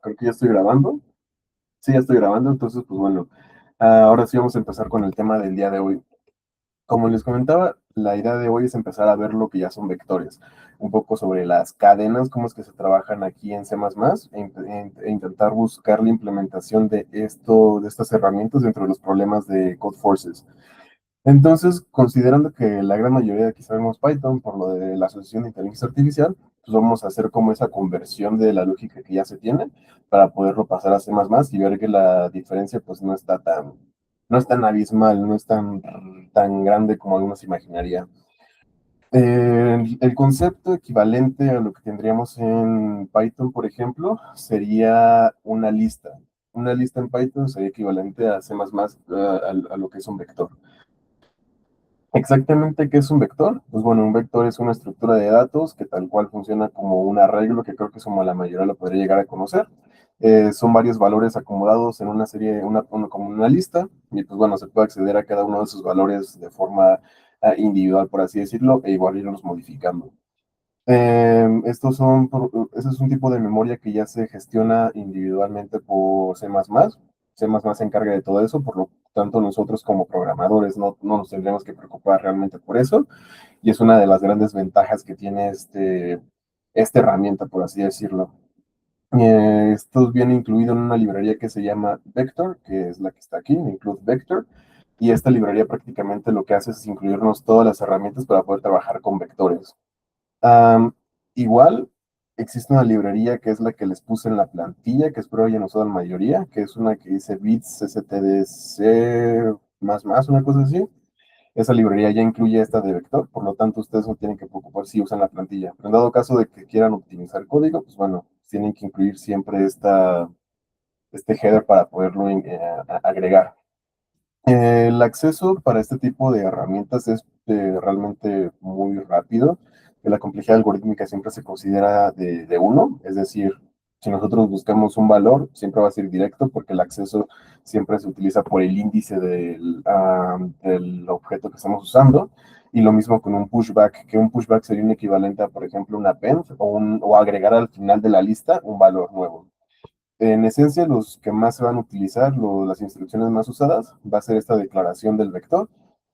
Creo que ya estoy grabando. Sí, ya estoy grabando, entonces, pues bueno, ahora sí vamos a empezar con el tema del día de hoy. Como les comentaba, la idea de hoy es empezar a ver lo que ya son vectores, un poco sobre las cadenas, cómo es que se trabajan aquí en C++, e intentar buscar la implementación de de estas herramientas dentro de los problemas de Codeforces. Entonces, considerando que la gran mayoría de aquí sabemos Python por lo de la Asociación de Inteligencia Artificial, pues vamos a hacer como esa conversión de la lógica que ya se tiene para poderlo pasar a C++ y ver que la diferencia pues no es tan abismal, no es tan grande como algunos imaginarían. El concepto equivalente a lo que tendríamos en Python, por ejemplo, sería una lista. Una lista en Python sería equivalente a C++, a lo que es un vector. Exactamente, ¿qué es un vector? Pues bueno, un vector es una estructura de datos que tal cual funciona como un arreglo, que creo que es como la mayoría lo podría llegar a conocer. Son varios valores acomodados en una serie, como una lista, y pues bueno, se puede acceder a cada uno de esos valores de forma individual, por así decirlo, e igual irlos modificando. Ese es un tipo de memoria que ya se gestiona individualmente por C++. C++ se encarga de todo eso, por lo tanto nosotros como programadores no nos tendremos que preocupar realmente por eso. Y es una de las grandes ventajas que tiene esta herramienta, por así decirlo. Esto viene incluido en una librería que se llama Vector, que es la que está aquí, Include Vector. Y esta librería prácticamente lo que hace es incluirnos todas las herramientas para poder trabajar con vectores. Am, Igual, existe una librería que es la que les puse en la plantilla, que espero hayan usado la mayoría, que es una que dice bits stdc una cosa así. Esa librería ya incluye esta de vector, por lo tanto ustedes no tienen que preocupar si usan la plantilla. Pero en dado caso de que quieran optimizar código, pues bueno, tienen que incluir siempre este header para poderlo agregar. El acceso para este tipo de herramientas es realmente muy rápido. La complejidad algorítmica siempre se considera de uno, es decir, si nosotros buscamos un valor, siempre va a ser directo porque el acceso siempre se utiliza por el índice del objeto que estamos usando. Y lo mismo con un pushback, que un pushback sería un equivalente a, por ejemplo, un append o agregar al final de la lista un valor nuevo. En esencia, los que más se van a utilizar, las instrucciones más usadas, va a ser esta declaración del vector,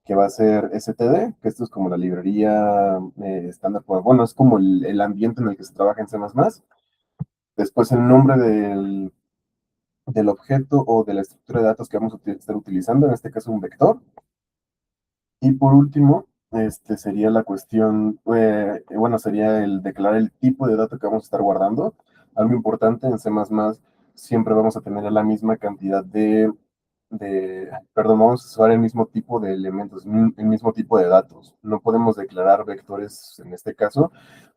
que va a ser std, que esto es como la librería estándar, bueno, es como el ambiente en el que se trabaja en C++. Después el nombre del objeto o de la estructura de datos que vamos a estar utilizando, en este caso un vector. Y por último, sería la cuestión, bueno, sería el declarar el tipo de dato que vamos a estar guardando. Algo importante en C++, siempre vamos a tener la misma cantidad perdón, vamos a usar el mismo tipo de elementos, el mismo tipo de datos. No podemos declarar vectores, en este caso,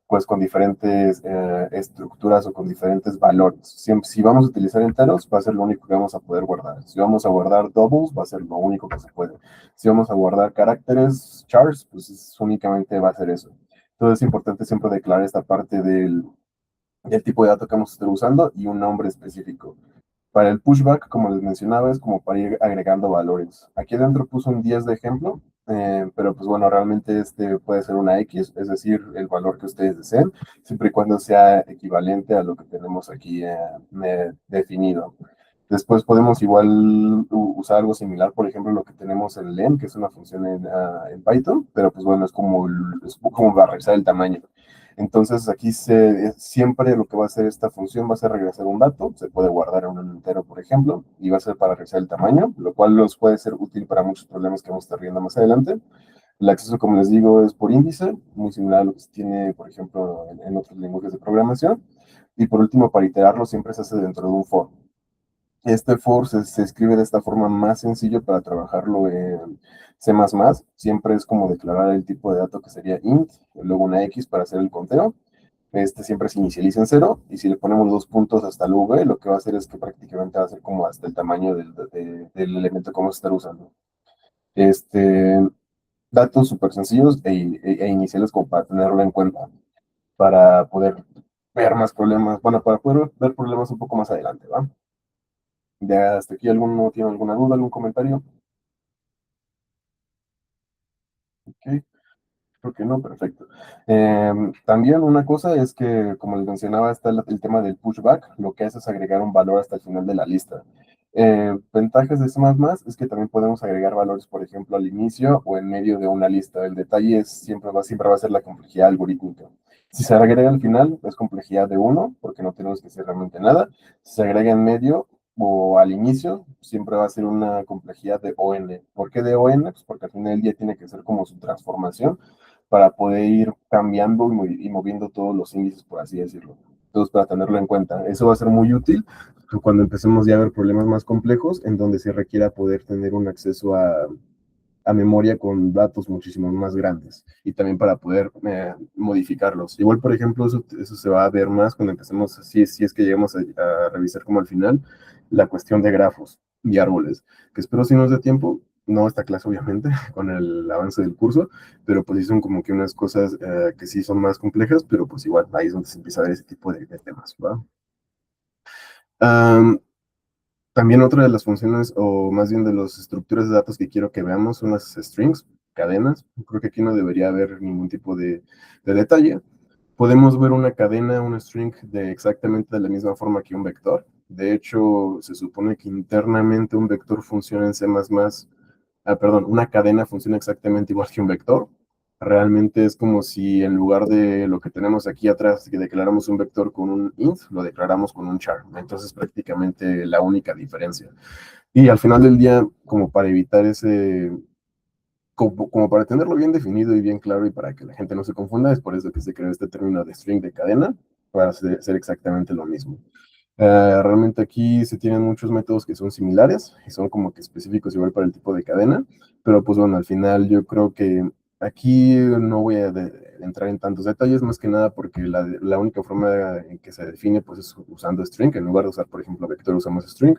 pues con diferentes estructuras o con diferentes valores. Si vamos a utilizar enteros, va a ser lo único que vamos a poder guardar. Si vamos a guardar doubles, va a ser lo único que se puede. Si vamos a guardar caracteres, chars, pues únicamente va a ser eso. Entonces es importante siempre declarar esta parte del tipo de dato que vamos a estar usando y un nombre específico. Para el pushback, como les mencionaba, es como para ir agregando valores. Aquí adentro puse un 10 de ejemplo, pero pues bueno, realmente este puede ser una X, es decir, el valor que ustedes deseen, siempre y cuando sea equivalente a lo que tenemos aquí definido. Después podemos igual usar algo similar, por ejemplo, lo que tenemos en len, que es una función en Python, pero pues bueno, es como va a revisar el tamaño. Entonces aquí siempre lo que va a hacer esta función va a ser regresar un dato, se puede guardar en un entero, por ejemplo, y va a ser para revisar el tamaño, lo cual nos puede ser útil para muchos problemas que vamos a estar viendo más adelante. El acceso, como les digo, es por índice, muy similar a lo que se tiene, por ejemplo, en otros lenguajes de programación. Y por último, para iterarlo, siempre se hace dentro de un for. Este for se escribe de esta forma más sencillo para trabajarlo en C++. Siempre es como declarar el tipo de dato que sería int, luego una X para hacer el conteo. Siempre se inicializa en cero y si le ponemos dos puntos hasta el V, lo que va a hacer es que prácticamente va a ser como hasta el tamaño del elemento que vamos a estar usando. Este, Datos súper sencillos e iniciales como para tenerlo en cuenta, para poder ver más problemas, bueno, para poder ver problemas un poco más adelante, ¿va? Ya hasta aquí, ¿alguno tiene alguna duda, algún comentario? Ok, Creo que no, perfecto. También una cosa es que, como les mencionaba, está el tema del pushback, lo que hace es agregar un valor hasta el final de la lista. Ventajas de C++ es que también podemos agregar valores, por ejemplo, al inicio o en medio de una lista. El detalle es siempre va a ser la complejidad algorítmica. Si se agrega al final, es complejidad de uno, porque no tenemos que hacer realmente nada. Si se agrega en medio o al inicio, siempre va a ser una complejidad de ON. ¿Por qué de ON? Pues porque al final del día tiene que ser como su transformación para poder ir cambiando y moviendo todos los índices, por así decirlo. Entonces, para tenerlo en cuenta, eso va a ser muy útil cuando empecemos ya a ver problemas más complejos, en donde se requiera poder tener un acceso a memoria con datos muchísimo más grandes y también para poder modificarlos. Igual, por ejemplo, eso se va a ver más cuando empecemos, si es que llegamos a revisar como al final, la cuestión de grafos y árboles, que espero si nos dé tiempo, no esta clase obviamente, con el avance del curso, pero pues sí son como que unas cosas que sí son más complejas, pero pues igual ahí es donde se empieza a ver ese tipo de temas, ¿va? Um, También otra de las funciones, o más bien de las estructuras de datos que quiero que veamos, son las strings, cadenas. Creo que aquí no debería haber ningún tipo de detalle. Podemos ver una cadena, una string, de exactamente de la misma forma que un vector. De hecho, se supone que internamente un vector funciona en C++, perdón, una cadena funciona exactamente igual que un vector. Realmente es como si en lugar de lo que tenemos aquí atrás, que declaramos un vector con un int, lo declaramos con un char. Entonces, prácticamente la única diferencia. Y al final del día, como para evitar como para tenerlo bien definido y bien claro y para que la gente no se confunda, es por eso que se creó este término de string de cadena, para hacer exactamente lo mismo. Realmente aquí se tienen muchos métodos que son similares y son como que específicos igual para el tipo de cadena, pero pues bueno, al final yo creo que aquí no voy a entrar en tantos detalles, más que nada porque la única forma en que se define pues es usando string, en lugar de usar, por ejemplo, vector usamos string.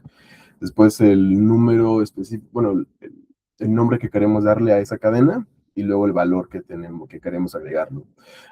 Después el número específico, bueno, el nombre que queremos darle a esa cadena y luego el valor que tenemos, que queremos agregarlo.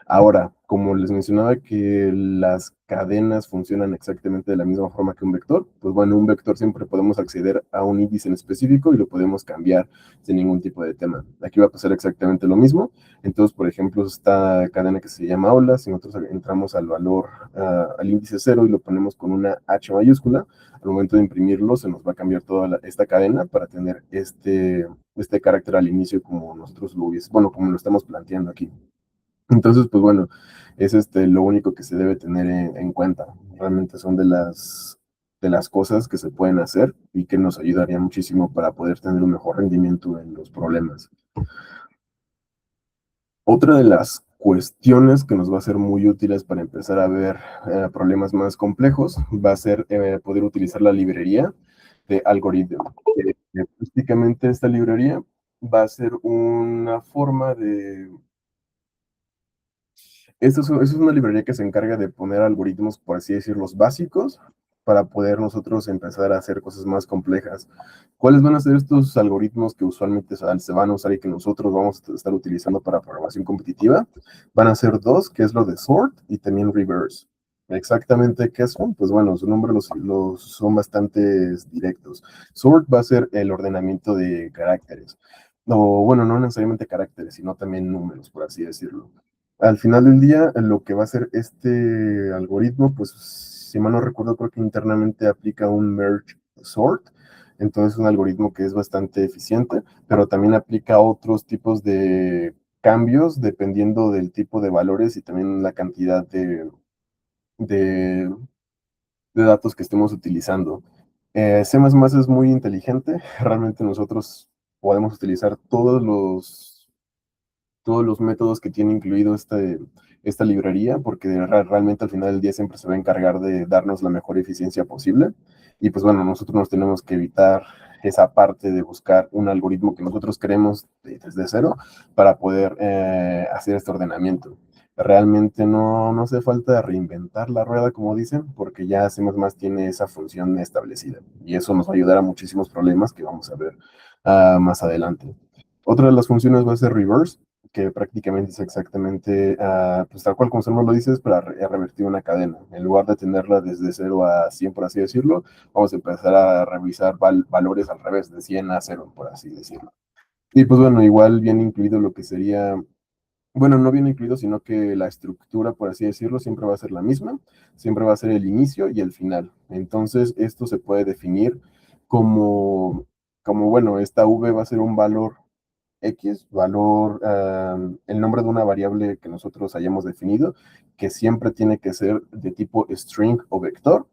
Ahora, como les mencionaba que las cadenas funcionan exactamente de la misma forma que un vector, pues bueno, un vector siempre podemos acceder a un índice en específico y lo podemos cambiar sin ningún tipo de tema. Aquí va a pasar exactamente lo mismo. Entonces, por ejemplo, esta cadena que se llama hola, si nosotros entramos al valor, al índice 0 y lo ponemos con una H mayúscula, al momento de imprimirlo se nos va a cambiar toda esta cadena para tener este carácter al inicio como nosotros lo hubiese, bueno, como lo estamos planteando aquí. Entonces, pues bueno, es lo único que se debe tener en cuenta. Realmente son de las cosas que se pueden hacer y que nos ayudaría muchísimo para poder tener un mejor rendimiento en los problemas. Otra de las cuestiones que nos va a ser muy útiles para empezar a ver problemas más complejos va a ser poder utilizar la librería de algoritmo. Prácticamente esta librería va a ser una forma de eso es una librería que se encarga de poner algoritmos, por así decirlo, los básicos, para poder nosotros empezar a hacer cosas más complejas. ¿Cuáles van a ser estos algoritmos que usualmente se van a usar y que nosotros vamos a estar utilizando para programación competitiva? Van a ser dos, que es lo de sort y también reverse. Exactamente qué son, pues bueno, su nombre los son bastante directos. Sort va a ser el ordenamiento de caracteres. O bueno, no necesariamente caracteres, sino también números, por así decirlo. Al final del día, lo que va a hacer este algoritmo, pues si mal no recuerdo, creo que internamente aplica un merge sort. Entonces es un algoritmo que es bastante eficiente, pero también aplica otros tipos de cambios dependiendo del tipo de valores y también la cantidad de, de datos que estemos utilizando. C++ es muy inteligente. Realmente nosotros podemos utilizar todos los métodos que tiene incluido esta librería, porque realmente al final del día siempre se va a encargar de darnos la mejor eficiencia posible. Y pues bueno, nosotros nos tenemos que evitar esa parte de buscar un algoritmo que nosotros queremos desde cero para poder hacer este ordenamiento. Realmente no hace falta reinventar la rueda, como dicen, porque ya hacemos más tiene esa función establecida. Y eso nos va a ayudar a muchísimos problemas que vamos a ver más adelante. Otra de las funciones va a ser reverse, que prácticamente es exactamente, pues tal cual como su nombre lo dices, para revertir una cadena. En lugar de tenerla desde 0 a 100, por así decirlo, vamos a empezar a revisar valores al revés, de 100 a 0, por así decirlo. Y pues bueno, igual viene incluido lo que sería bueno, no viene incluido, sino que la estructura, por así decirlo, siempre va a ser la misma, siempre va a ser el inicio y el final. Entonces, esto se puede definir como, bueno, esta V va a ser un valor X, valor, el nombre de una variable que nosotros hayamos definido, que siempre tiene que ser de tipo string o vector.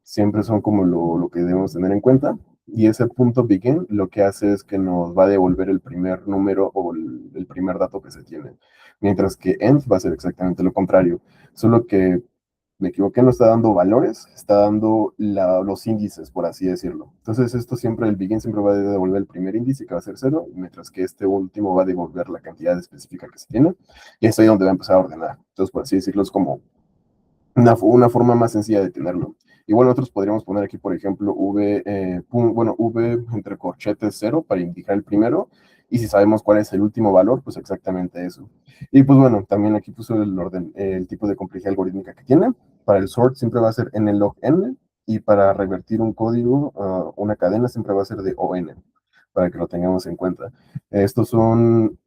Siempre son como lo que debemos tener en cuenta. Y ese punto begin lo que hace es que nos va a devolver el primer número o el primer dato que se tiene. Mientras que end va a ser exactamente lo contrario. Solo que me equivoqué, no está dando valores, está dando los índices, por así decirlo. Entonces, esto siempre, el begin siempre va a devolver el primer índice, que va a ser cero, mientras que este último va a devolver la cantidad específica que se tiene, y es ahí donde va a empezar a ordenar. Entonces, por así decirlo, es como una forma más sencilla de tenerlo. Igual nosotros podríamos poner aquí, por ejemplo, V entre corchetes cero para indicar el primero, y si sabemos cuál es el último valor, pues exactamente eso. Y pues bueno, también aquí puso el orden, el tipo de complejidad algorítmica que tiene. Para el sort siempre va a ser n log n, y para revertir un código, una cadena siempre va a ser de ON, para que lo tengamos en cuenta. Estos son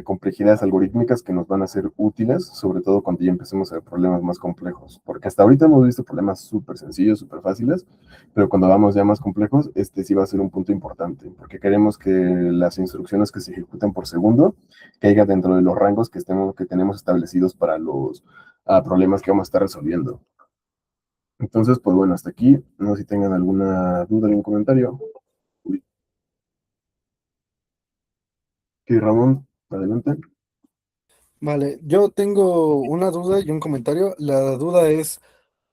complejidades algorítmicas que nos van a ser útiles, sobre todo cuando ya empecemos a ver problemas más complejos, porque hasta ahorita hemos visto problemas súper sencillos, súper fáciles, pero cuando vamos ya más complejos, este sí va a ser un punto importante, porque queremos que las instrucciones que se ejecuten por segundo caigan dentro de los rangos que tenemos establecidos para los problemas que vamos a estar resolviendo. Entonces, pues bueno, hasta aquí. No sé si tengan alguna duda, algún comentario. Uy, ok, Ramón, adelante. Vale, yo tengo una duda y un comentario. La duda es,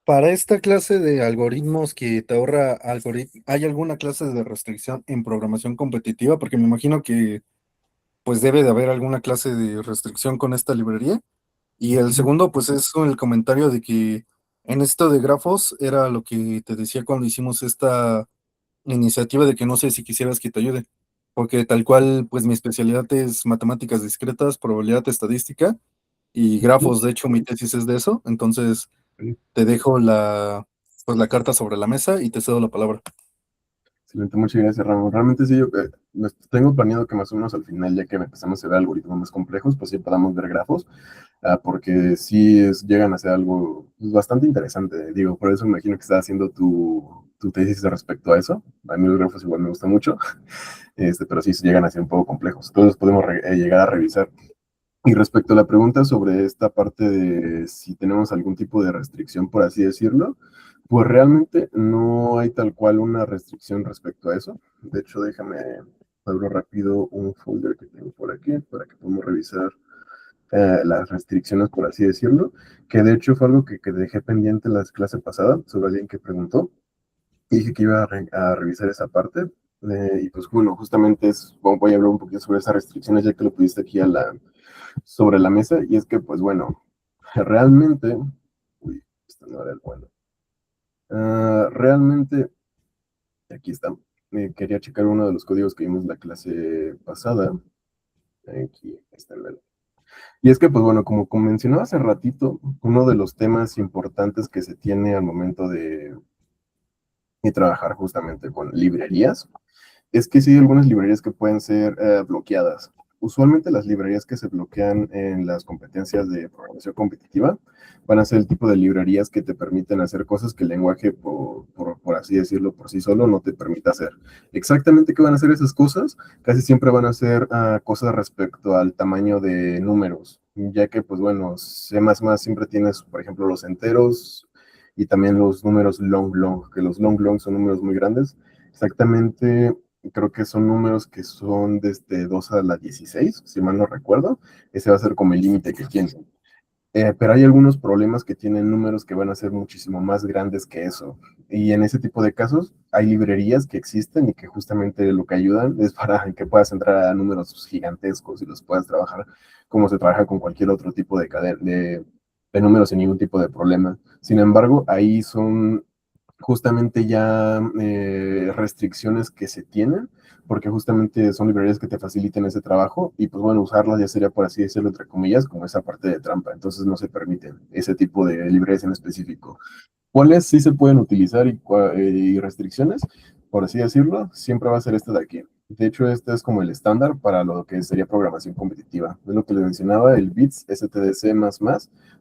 para esta clase de algoritmos que te ahorra algoritmo, ¿hay alguna clase de restricción en programación competitiva? Porque me imagino que pues debe de haber alguna clase de restricción con esta librería. Y el segundo, pues es el comentario de que en esto de grafos era lo que te decía cuando hicimos esta iniciativa de que no sé si quisieras que te ayude, porque tal cual, pues mi especialidad es matemáticas discretas, probabilidad estadística y grafos. De hecho, mi tesis es de eso. Entonces, te dejo pues la carta sobre la mesa y te cedo la palabra. Excelente, muchas gracias, Ramón. Realmente sí, yo tengo planeado que más o menos al final, ya que empezamos a ver algoritmos más complejos, pues sí podamos ver grafos, porque sí llegan a ser algo pues, bastante interesante. Digo, por eso me imagino que estás haciendo tu tesis respecto a eso. A mí los grafos igual me gustan mucho, pero sí llegan a ser un poco complejos. Entonces podemos llegar a revisar. Y respecto a la pregunta sobre esta parte de si tenemos algún tipo de restricción, por así decirlo, pues realmente no hay tal cual una restricción respecto a eso. De hecho, déjame abro rápido un folder que tengo por aquí para que podamos revisar las restricciones, por así decirlo, que de hecho fue algo que dejé pendiente en la clase pasada sobre alguien que preguntó y dije que iba a revisar esa parte. Y pues bueno, justamente voy a hablar un poquito sobre esas restricciones ya que lo pudiste aquí sobre la mesa, y es que, pues bueno, realmente, uy, esto no era el bueno. Realmente, aquí está. Quería checar uno de los códigos que vimos en la clase pasada. Aquí está el mero. Y es que, pues bueno, como mencionaba hace ratito, uno de los temas importantes que se tiene al momento de trabajar justamente con librerías es que sí hay algunas librerías que pueden ser bloqueadas. Usualmente las librerías que se bloquean en las competencias de programación competitiva van a ser el tipo de librerías que te permiten hacer cosas que el lenguaje, por así decirlo, por sí solo no te permite hacer. Exactamente qué van a hacer esas cosas, casi siempre van a ser cosas respecto al tamaño de números, ya que, pues bueno, C++ siempre tienes, por ejemplo, los enteros y también los números long, que los long son números muy grandes. Exactamente, creo que son números que son desde 2 a la 16, si mal no recuerdo. Ese va a ser como el límite que tienen. Pero hay algunos problemas que tienen números que van a ser muchísimo más grandes que eso. Y en ese tipo de casos hay librerías que existen y que justamente lo que ayudan es para que puedas entrar a números gigantescos y los puedas trabajar como se trabaja con cualquier otro tipo de números sin ningún tipo de problema. Sin embargo, ahí son justamente ya restricciones que se tienen, porque justamente son librerías que te faciliten ese trabajo y pues bueno, usarlas ya sería por así decirlo, entre comillas, como esa parte de trampa. Entonces no se permiten ese tipo de librerías en específico. ¿Cuáles sí se pueden utilizar y restricciones? Por así decirlo, siempre va a ser esta de aquí. De hecho, este es como el estándar para lo que sería programación competitiva. Es lo que les mencionaba, el bits stdc++,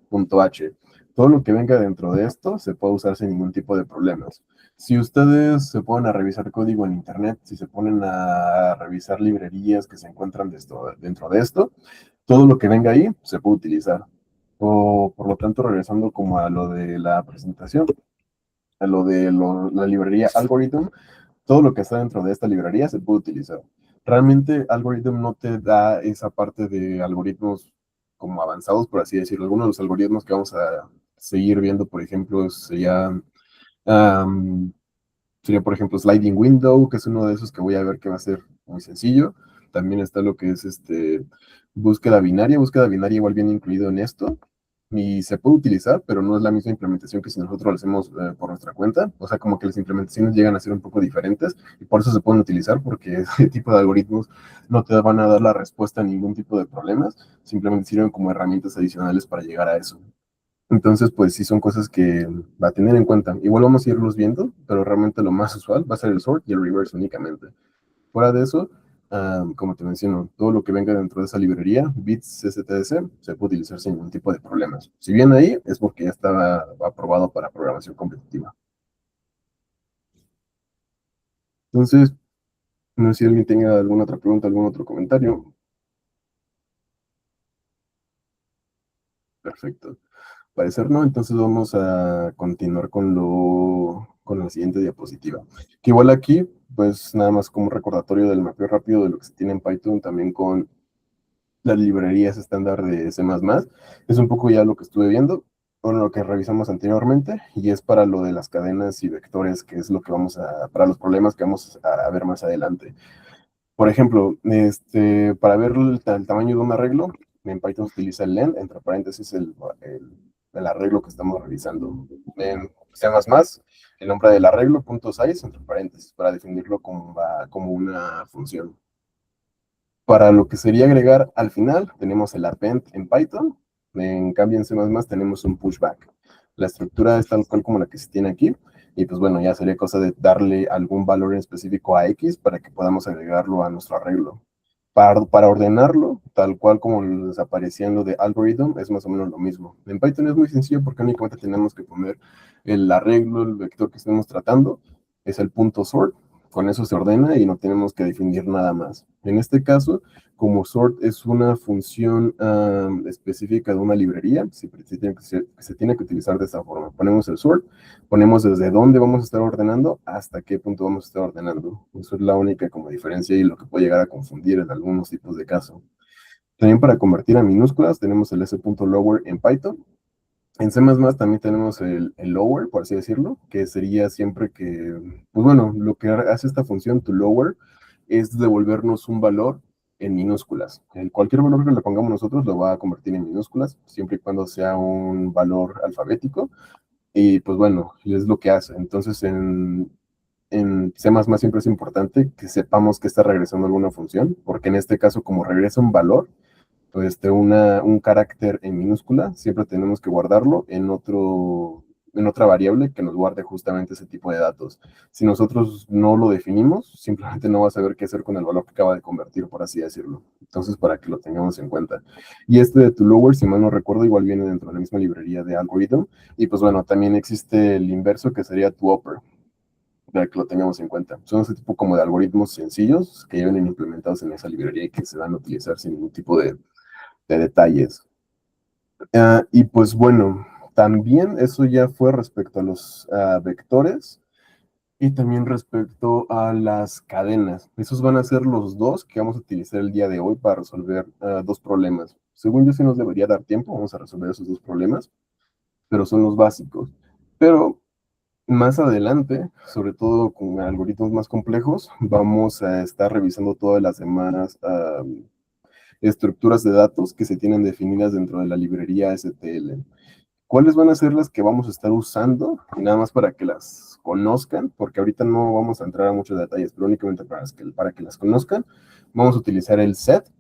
punto .h. Todo lo que venga dentro de esto se puede usar sin ningún tipo de problemas. Si ustedes se ponen a revisar código en internet, si se ponen a revisar librerías que se encuentran dentro de esto, todo lo que venga ahí se puede utilizar. O, por lo tanto, regresando como a lo de la presentación, a lo de la librería Algorithm, todo lo que está dentro de esta librería se puede utilizar. Realmente Algorithm no te da esa parte de algoritmos como avanzados, por así decirlo. Algunos de los algoritmos que vamos a seguir viendo, por ejemplo, um, sería, por ejemplo, Sliding Window, que es uno de esos que voy a ver que va a ser muy sencillo. También está lo que es búsqueda binaria. Búsqueda binaria igual viene incluido en esto. Y se puede utilizar, pero no es la misma implementación que si nosotros lo hacemos por nuestra cuenta. O sea, como que las implementaciones llegan a ser un poco diferentes y por eso se pueden utilizar, porque ese tipo de algoritmos no te van a dar la respuesta a ningún tipo de problemas, simplemente sirven como herramientas adicionales para llegar a eso. Entonces, pues sí son cosas que va a tener en cuenta. Igual vamos a irlos viendo, pero realmente lo más usual va a ser el sort y el reverse únicamente. Fuera de eso, como te menciono, todo lo que venga dentro de esa librería, bits STDC, se puede utilizar sin ningún tipo de problemas. Si bien ahí, es porque ya está aprobado para programación competitiva. Entonces, no sé si alguien tenga alguna otra pregunta, algún otro comentario. Perfecto. Parecer no, entonces vamos a continuar con la siguiente diapositiva. Que igual aquí, pues nada más como recordatorio del mapeo rápido de lo que se tiene en Python, también con las librerías estándar de C++. Es un poco ya lo que estuve viendo, con lo que revisamos anteriormente, y es para lo de las cadenas y vectores, que es lo que para los problemas que vamos a ver más adelante. Por ejemplo, para ver el tamaño de un arreglo, en Python se utiliza el len, entre paréntesis el arreglo que estamos revisando. En C++, el nombre del arreglo, punto size, entre paréntesis, para definirlo como una función. Para lo que sería agregar al final, tenemos el append en Python. En cambio, en C++ tenemos un pushback. La estructura es tal cual como la que se tiene aquí. Y pues bueno, ya sería cosa de darle algún valor en específico a X para que podamos agregarlo a nuestro arreglo. Para ordenarlo, tal cual como les aparecía en lo de algorithm, es más o menos lo mismo. En Python es muy sencillo porque únicamente tenemos que poner el arreglo, el vector que estemos tratando, es el punto sort. Con eso se ordena y no tenemos que definir nada más. En este caso, como sort es una función específica de una librería, se tiene que utilizar de esta forma. Ponemos el sort, ponemos desde dónde vamos a estar ordenando hasta qué punto vamos a estar ordenando. Eso es la única como diferencia y lo que puede llegar a confundir en algunos tipos de caso. También para convertir a minúsculas tenemos el s.lower en Python. En C++ también tenemos el lower, por así decirlo, que sería siempre que, pues bueno, lo que hace esta función to lower es devolvernos un valor en minúsculas. Cualquier valor que le pongamos nosotros lo va a convertir en minúsculas, siempre y cuando sea un valor alfabético. Y pues bueno, es lo que hace. Entonces en C++ siempre es importante que sepamos que está regresando alguna función, porque en este caso, como regresa un valor, pues un carácter en minúscula, siempre tenemos que guardarlo en otra variable que nos guarde justamente ese tipo de datos. Si nosotros no lo definimos, simplemente no va a saber qué hacer con el valor que acaba de convertir, por así decirlo. Entonces, para que lo tengamos en cuenta. Y este de toLower, si mal no recuerdo, igual viene dentro de la misma librería de algorithm. Y pues bueno, también existe el inverso que sería toOpper, para que lo tengamos en cuenta. Son ese tipo como de algoritmos sencillos que ya vienen implementados en esa librería y que se van a utilizar sin ningún tipo de detalles. Y pues bueno, también eso ya fue respecto a los vectores y también respecto a las cadenas. Esos van a ser los dos que vamos a utilizar el día de hoy para resolver dos problemas. Según yo, sí nos debería dar tiempo, vamos a resolver esos dos problemas, pero son los básicos. Pero más adelante, sobre todo con algoritmos más complejos, vamos a estar revisando todas las demás estructuras de datos que se tienen definidas dentro de la librería STL. ¿Cuáles van a ser las que vamos a estar usando? Nada más para que las conozcan, porque ahorita no vamos a entrar a muchos detalles, pero únicamente para que las conozcan, vamos a utilizar el set.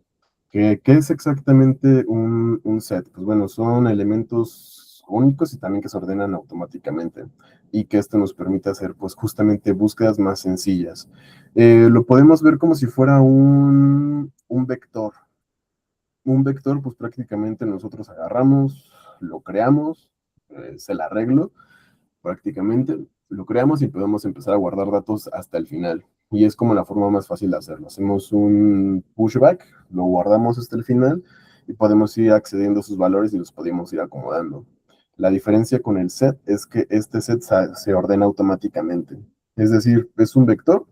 ¿Qué es exactamente un set? Pues bueno, son elementos únicos y también que se ordenan automáticamente y que esto nos permite hacer pues justamente búsquedas más sencillas. Lo podemos ver como si fuera un vector. Un vector pues prácticamente nosotros agarramos, lo creamos, es el arreglo prácticamente, lo creamos y podemos empezar a guardar datos hasta el final. Y es como la forma más fácil de hacerlo. Hacemos un pushback, lo guardamos hasta el final y podemos ir accediendo a sus valores y los podemos ir acomodando. La diferencia con el set es que este set se ordena automáticamente. Es decir, es un vector,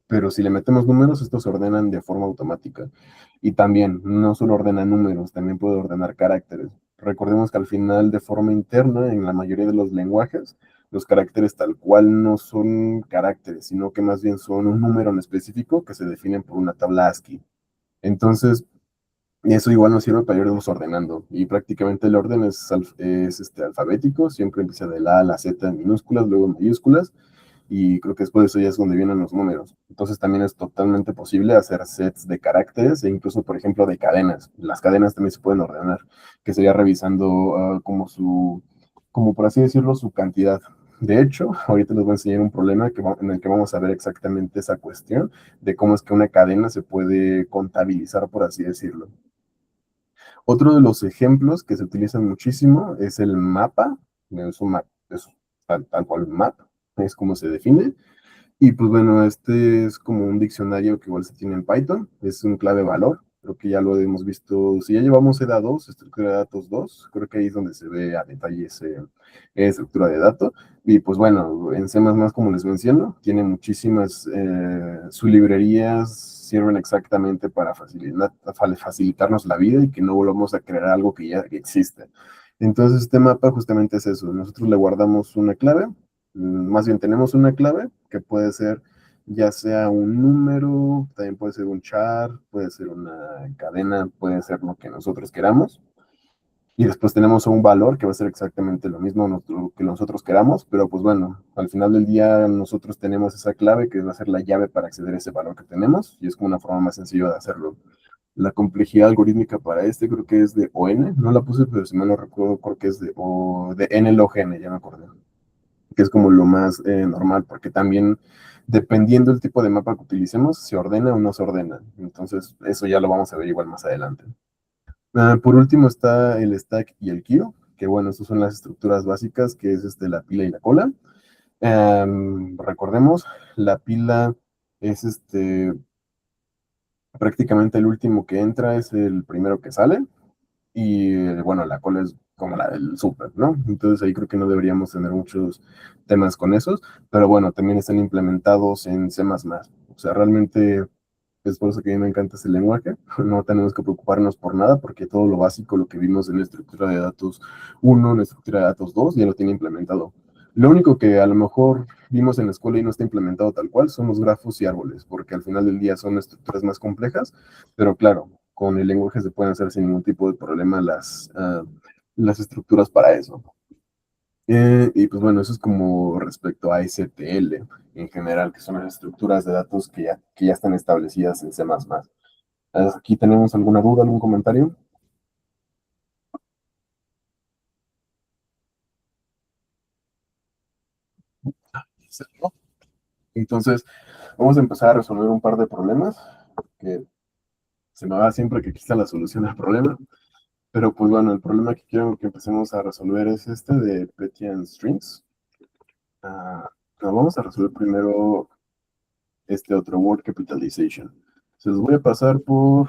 pero si le metemos números, estos se ordenan de forma automática. Y también, no solo ordena números, también puede ordenar caracteres. Recordemos que al final, de forma interna, en la mayoría de los lenguajes, los caracteres tal cual no son caracteres, sino que más bien son un número en específico que se definen por una tabla ASCII. Entonces, eso igual nos sirve para irnos ordenando. Y prácticamente el orden es alfabético, siempre empieza de la A a la Z en minúsculas, luego en mayúsculas y creo que después de eso ya es donde vienen los números. Entonces también es totalmente posible hacer sets de caracteres e incluso, por ejemplo, de cadenas. Las cadenas también se pueden ordenar, que sería revisando como por así decirlo, su cantidad. De hecho, ahorita les voy a enseñar un problema en el que vamos a ver exactamente esa cuestión de cómo es que una cadena se puede contabilizar, por así decirlo. Otro de los ejemplos que se utilizan muchísimo es el mapa. Es un mapa, es tal cual un map, es como se define. Y pues bueno, este es como un diccionario que igual se tiene en Python, es un clave valor, creo que ya lo hemos visto, si ya llevamos EDA2, estructura de datos 2, creo que ahí es donde se ve a detalle esa estructura de datos. Y pues bueno, en C++, como les menciono, tiene muchísimas, sus librerías sirven exactamente para facilitarnos la vida y que no volvamos a crear algo que ya existe. Entonces este mapa justamente es eso, nosotros le guardamos una clave, más bien tenemos una clave que puede ser ya sea un número, también puede ser un char, puede ser una cadena, puede ser lo que nosotros queramos. Y después tenemos un valor que va a ser exactamente lo mismo que nosotros queramos, pero pues bueno, al final del día nosotros tenemos esa clave que va a ser la llave para acceder a ese valor que tenemos y es como una forma más sencilla de hacerlo. La complejidad algorítmica para este creo que es de ON, no la puse, pero si mal no recuerdo, creo que es de N log N, ya me acordé, que es como lo más normal, porque también dependiendo del tipo de mapa que utilicemos, se ordena o no se ordena. Entonces, eso ya lo vamos a ver igual más adelante. Por último está el stack y el queue, que bueno, estas son las estructuras básicas, que es la pila y la cola. Recordemos, la pila es prácticamente el último que entra, es el primero que sale. Y bueno, la cola es como la del súper, ¿no? Entonces ahí creo que no deberíamos tener muchos temas con esos, pero bueno, también están implementados en C++. O sea, realmente es por eso que a mí me encanta ese lenguaje. No tenemos que preocuparnos por nada porque todo lo básico, lo que vimos en la estructura de datos 1, en la estructura de datos 2, ya lo tiene implementado. Lo único que a lo mejor vimos en la escuela y no está implementado tal cual son los grafos y árboles, porque al final del día son estructuras más complejas, pero claro, con el lenguaje se pueden hacer sin ningún tipo de problema las estructuras para eso. Y pues bueno, eso es como respecto a STL en general, que son las estructuras de datos que ya están establecidas en C++. ¿Aquí tenemos alguna duda, algún comentario? Entonces, vamos a empezar a resolver un par de problemas, que se me va siempre que quita la solución al problema. Pero pues bueno, el problema que quiero que empecemos a resolver es este de Petian Strings. No, vamos a resolver primero este otro Word Capitalization. Se los voy a pasar por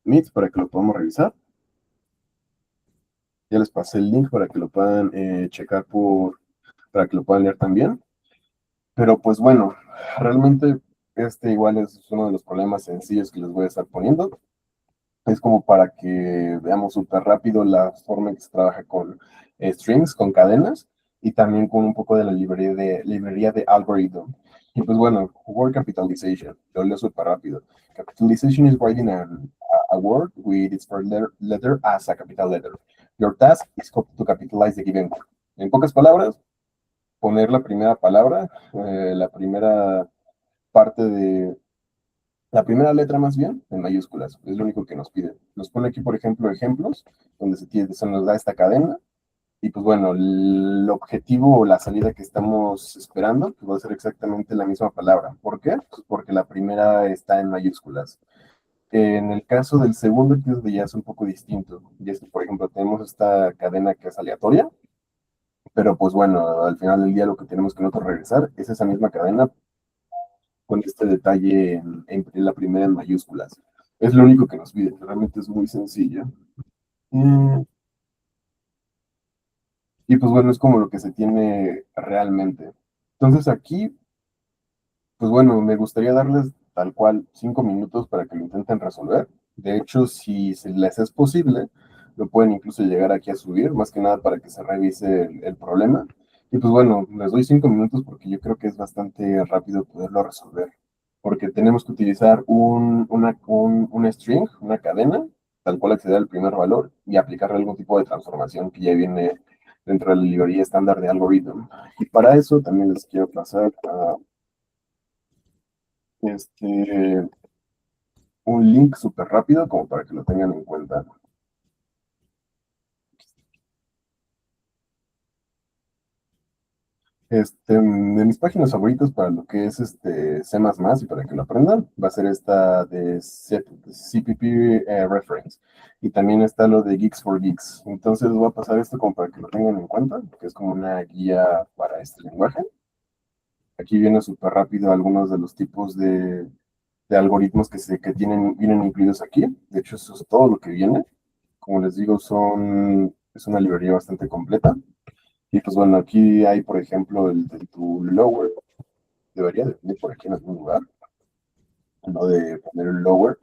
Meet para que lo podamos revisar. Ya les pasé el link para que lo puedan checar para que lo puedan leer también. Pero pues bueno, realmente este igual es uno de los problemas sencillos que les voy a estar poniendo. Es como para que veamos súper rápido la forma en que se trabaja con strings, con cadenas, y también con un poco de la librería de algorithm. Y pues bueno, word capitalization, lo leo súper rápido. Capitalization is writing a word with its first letter as a capital letter. Your task is to capitalize the given word. En pocas palabras, poner la primera palabra, la primera parte la primera letra más bien, en mayúsculas, es lo único que nos pide. Nos pone aquí, por ejemplo, ejemplos, donde se nos da esta cadena, Y pues bueno, el objetivo o la salida que estamos esperando pues va a ser exactamente la misma palabra. ¿Por qué? Pues porque la primera está en mayúsculas. En el caso del segundo, que es donde ya es un poco distinto. Y es que, por ejemplo, tenemos esta cadena que es aleatoria, pero pues bueno, al final del día lo que tenemos que nosotros regresar es esa misma cadena con este detalle en la primera en mayúsculas. Es lo único que nos pide, realmente es muy sencillo. Mm, Y pues bueno, es como lo que se tiene realmente. Entonces aquí, pues bueno, me gustaría darles tal cual 5 minutos para que lo intenten resolver. De hecho, si se les es posible, lo pueden incluso llegar aquí a subir, más que nada para que se revise el problema. Y pues bueno, les doy 5 minutos porque yo creo que es bastante rápido poderlo resolver. Porque tenemos que utilizar un string, una cadena, tal cual acceder al primer valor y aplicarle algún tipo de transformación que ya viene dentro de la librería estándar de algoritmo. Y para eso también les quiero pasar a este, un link súper rápido como para que lo tengan en cuenta. De mis páginas favoritas para lo que es C++ y para que lo aprendan, va a ser esta de CPP Reference. Y también está lo de Geeks for Geeks. Entonces voy a pasar esto como para que lo tengan en cuenta, que es como una guía para este lenguaje. Aquí viene súper rápido algunos de los tipos de algoritmos que vienen incluidos aquí. De hecho, eso es todo lo que viene. Como les digo, es una librería bastante completa. Y pues bueno, aquí hay, por ejemplo, el de tu lower. Debería de venir por aquí en algún lugar. No de poner el lower.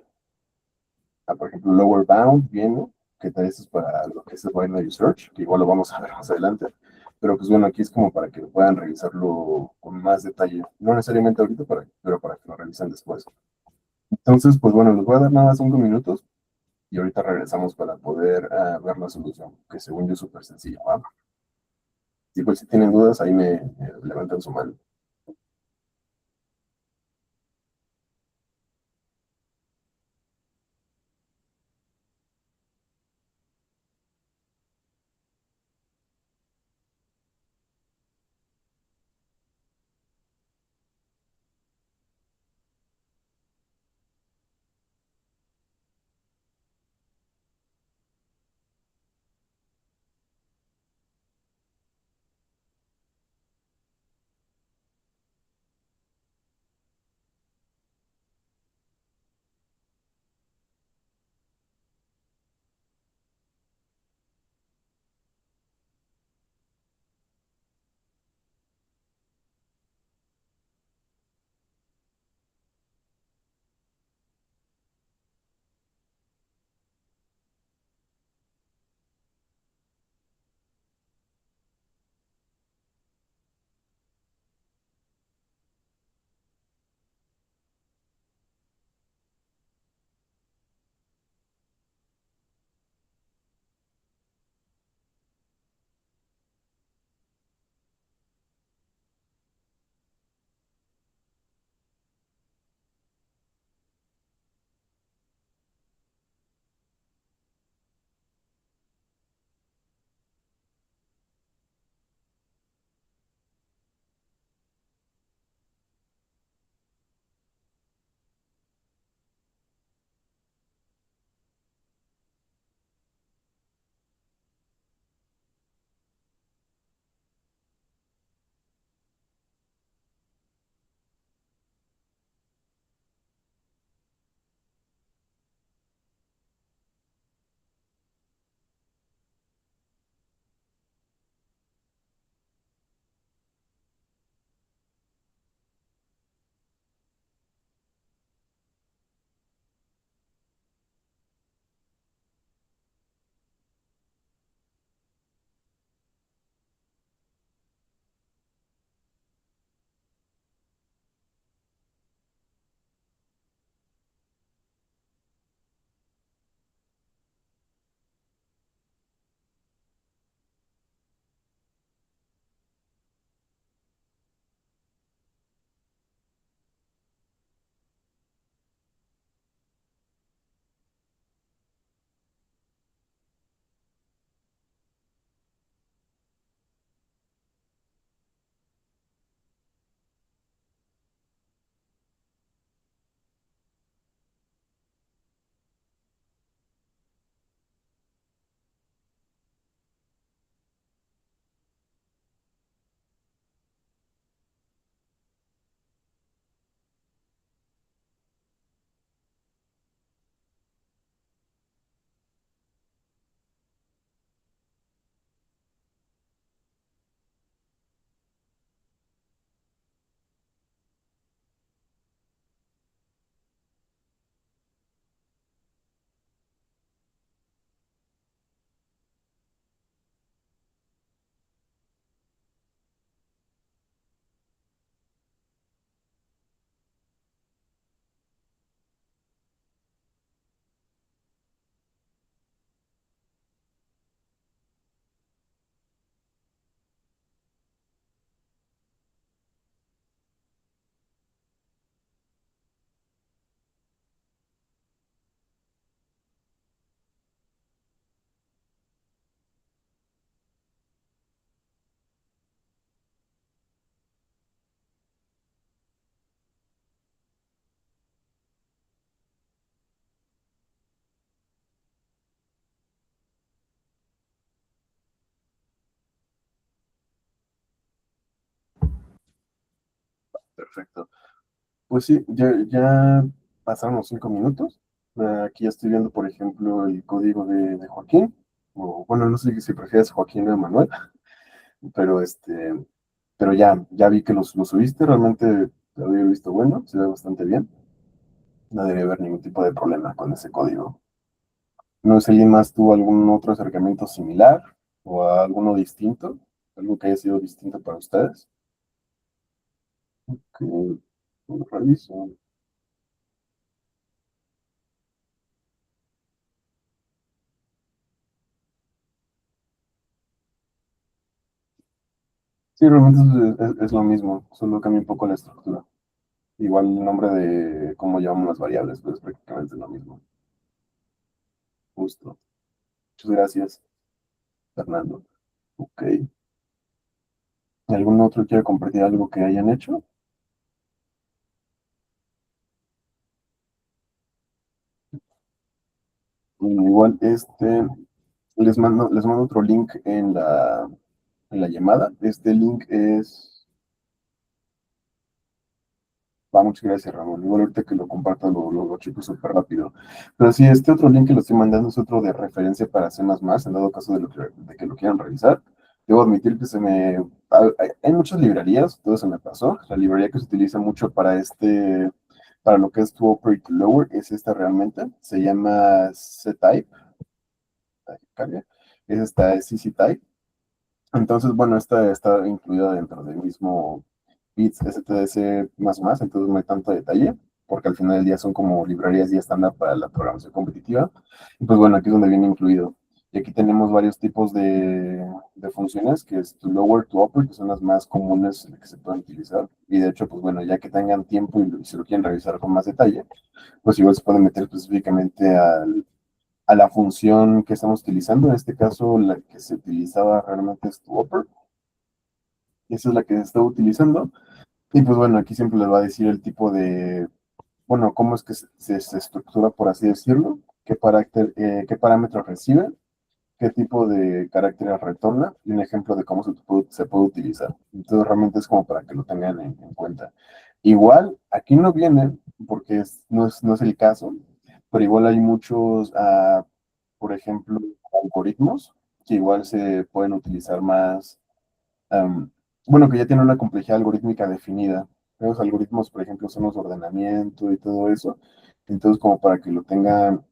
Por ejemplo, lower bound viene, que tal vez es para lo que es el binary search, que igual lo vamos a ver más adelante. Pero pues bueno, aquí es como para que puedan revisarlo con más detalle. No necesariamente ahorita, pero para que lo revisen después. Entonces, pues bueno, les voy a dar nada más 5 minutos y ahorita regresamos para poder ver la solución, que según yo es súper sencillo. ¿Va? Y pues si tienen dudas, ahí me levantan su mano. Perfecto. Pues sí, ya pasaron los 5 minutos. Aquí ya estoy viendo, por ejemplo, el código de Joaquín. O, bueno, no sé si prefieres Joaquín o Emanuel, pero pero ya vi que los subiste. Realmente lo había visto bueno, se ve bastante bien. No debería haber ningún tipo de problema con ese código. No sé si alguien más tuvo algún otro acercamiento similar o alguno distinto, algo que haya sido distinto para ustedes. Que lo reviso. Sí, realmente es lo mismo, solo cambia un poco la estructura. Igual el nombre de cómo llamamos las variables, pues es prácticamente lo mismo. Justo. Muchas gracias, Fernando. Ok. ¿Algún otro quiere compartir algo que hayan hecho? Igual les mando otro link en la llamada. Este link muchas gracias, Ramón. Igual ahorita que lo comparto lo checo súper rápido. Pero sí, este otro link que lo estoy mandando es otro de referencia para C++, en dado caso de que lo quieran revisar. Debo admitir que hay muchas librerías, todo se me pasó. La librería que se utiliza mucho para lo que es tu Operate Lower, es esta realmente. Se llama CType. Ahí cambia. Es esta CCType. Entonces, bueno, esta está incluida dentro del mismo bits STDC entonces no hay tanto detalle, porque al final del día son como librerías ya estándar para la programación competitiva. Y pues bueno, aquí es donde viene incluido. Y aquí tenemos varios tipos de funciones, que es to lower, to upper, que son las más comunes que se pueden utilizar. Y de hecho, pues bueno, ya que tengan tiempo y se lo quieren revisar con más detalle, pues igual se pueden meter específicamente a la función que estamos utilizando. En este caso, la que se utilizaba realmente es to upper. Y esa es la que se está utilizando. Y pues bueno, aquí siempre les va a decir el tipo bueno, cómo es que se estructura, por así decirlo, qué parámetros recibe, qué tipo de caracteres retorna y un ejemplo de cómo se puede utilizar. Entonces realmente es como para que lo tengan en cuenta. Igual, aquí no viene, porque no es el caso, pero igual hay muchos, por ejemplo, algoritmos que igual se pueden utilizar más, am, bueno, que ya tienen una complejidad algorítmica definida. Los algoritmos, por ejemplo, son los de ordenamiento y todo eso. Entonces, como para que lo tengan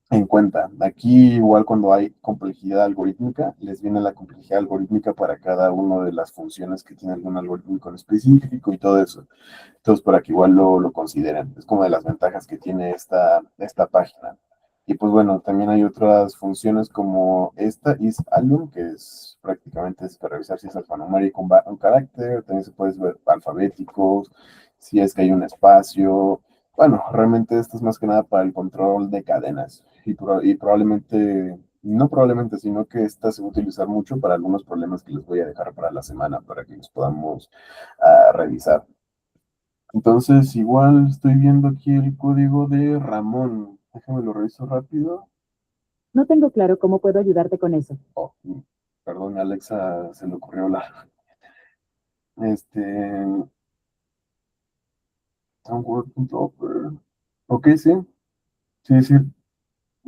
en cuenta. Aquí, igual cuando hay complejidad algorítmica, les viene la complejidad algorítmica para cada una de las funciones que tiene algún algoritmo en específico y todo eso. Entonces, para que igual lo consideren. Es como de las ventajas que tiene esta página. Y pues bueno, también hay otras funciones como esta isAlum, que es prácticamente para revisar si es alfanumérico un carácter. También se puede ver alfabéticos, si es que hay un espacio. Bueno, realmente esto es más que nada para el control de cadenas. Y probablemente, no probablemente, sino que esta se va a utilizar mucho para algunos problemas que les voy a dejar para la semana, para que los podamos revisar. Entonces, igual estoy viendo aquí el código de Ramón. Déjame lo reviso rápido. No tengo claro cómo puedo ayudarte con eso. Oh, perdón, Alexa, se le ocurrió este, soundword.offer. Ok, sí, sí, sí.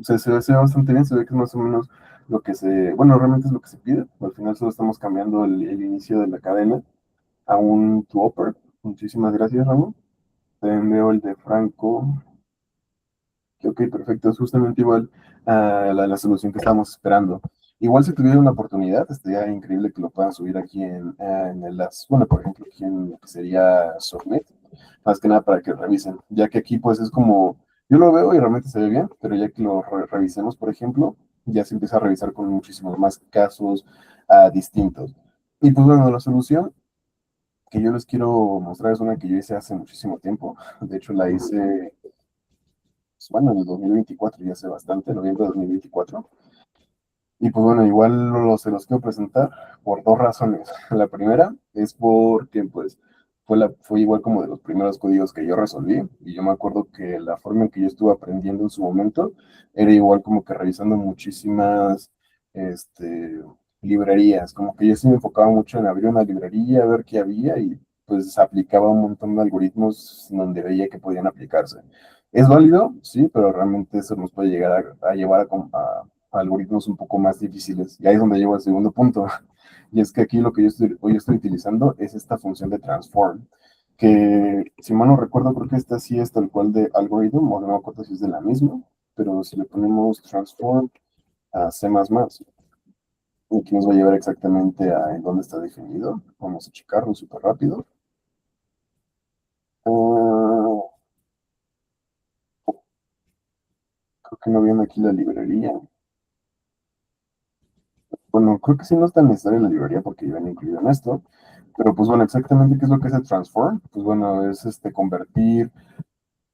Se ve bastante bien, se ve que es más o menos bueno, realmente es lo que se pide. Al final solo estamos cambiando el inicio de la cadena a un to upper. Muchísimas gracias, Ramón. También veo el de Franco. Ok, perfecto, es justamente igual a la solución que estábamos esperando. Igual si tuviera una oportunidad, estaría increíble que lo puedan subir aquí bueno, por ejemplo, aquí en lo que sería Submit, más que nada para que revisen, ya que aquí pues es como, yo lo veo y realmente se ve bien, pero ya que lo revisemos, por ejemplo, ya se empieza a revisar con muchísimos más casos distintos. Y pues bueno, la solución que yo les quiero mostrar es una que yo hice hace muchísimo tiempo, de hecho la hice pues, bueno, en el 2024, ya hace bastante, noviembre de 2024. Y pues bueno, igual se los quiero presentar por dos razones. La primera es porque pues fue igual como de los primeros códigos que yo resolví. Y yo me acuerdo que la forma en que yo estuve aprendiendo en su momento era igual como que revisando muchísimas librerías. Como que yo sí me enfocaba mucho en abrir una librería, ver qué había y pues aplicaba un montón de algoritmos donde veía que podían aplicarse. ¿Es válido? Sí, pero realmente eso nos puede llegar a llevar a algoritmos un poco más difíciles. Y ahí es donde llego al segundo punto. Y es que aquí lo que hoy estoy utilizando es esta función de transform, que si mal no recuerdo, creo que esta sí es tal cual de algoritmo, o no me acuerdo si es de la misma, pero si le ponemos transform a C++, aquí nos va a llevar exactamente a en dónde está definido. Vamos a checarlo súper rápido. Ah, creo que no viene aquí la librería. Bueno, creo que sí no es tan necesaria la librería porque ya viene incluido en esto. Pero pues bueno, exactamente qué es lo que es el transform. Pues bueno, es convertir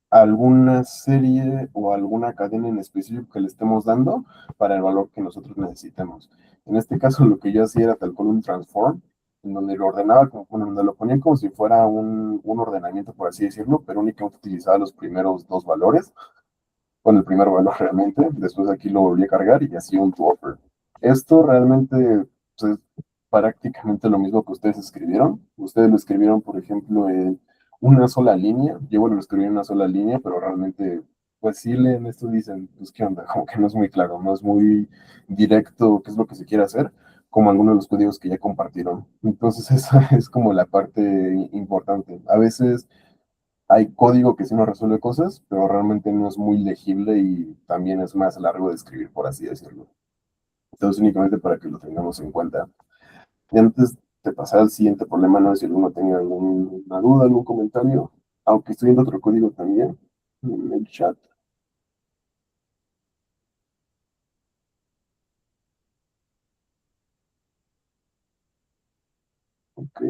alguna serie o alguna cadena en específico que le estemos dando para el valor que nosotros necesitemos. En este caso, lo que yo hacía era tal cual un transform, en donde lo ordenaba, como, bueno, donde lo ponía como si fuera un ordenamiento, por así decirlo, pero únicamente utilizaba los primeros dos valores, con el primer valor realmente, después aquí lo volví a cargar y hacía un to-offer. Esto realmente pues, es prácticamente lo mismo que ustedes escribieron. Ustedes lo escribieron, por ejemplo, en una sola línea. Yo bueno, lo escribí en una sola línea, pero realmente, pues sí leen esto y dicen, pues qué onda, como que no es muy claro, no es muy directo qué es lo que se quiere hacer, como algunos de los códigos que ya compartieron. Entonces esa es como la parte importante. A veces hay código que sí nos resuelve cosas, pero realmente no es muy legible y también es más largo de escribir, por así decirlo. Entonces, únicamente para que lo tengamos en cuenta. Y antes de pasar al siguiente problema, no sé si alguno tenga alguna duda, algún comentario, aunque estoy viendo otro código también en el chat. Ok.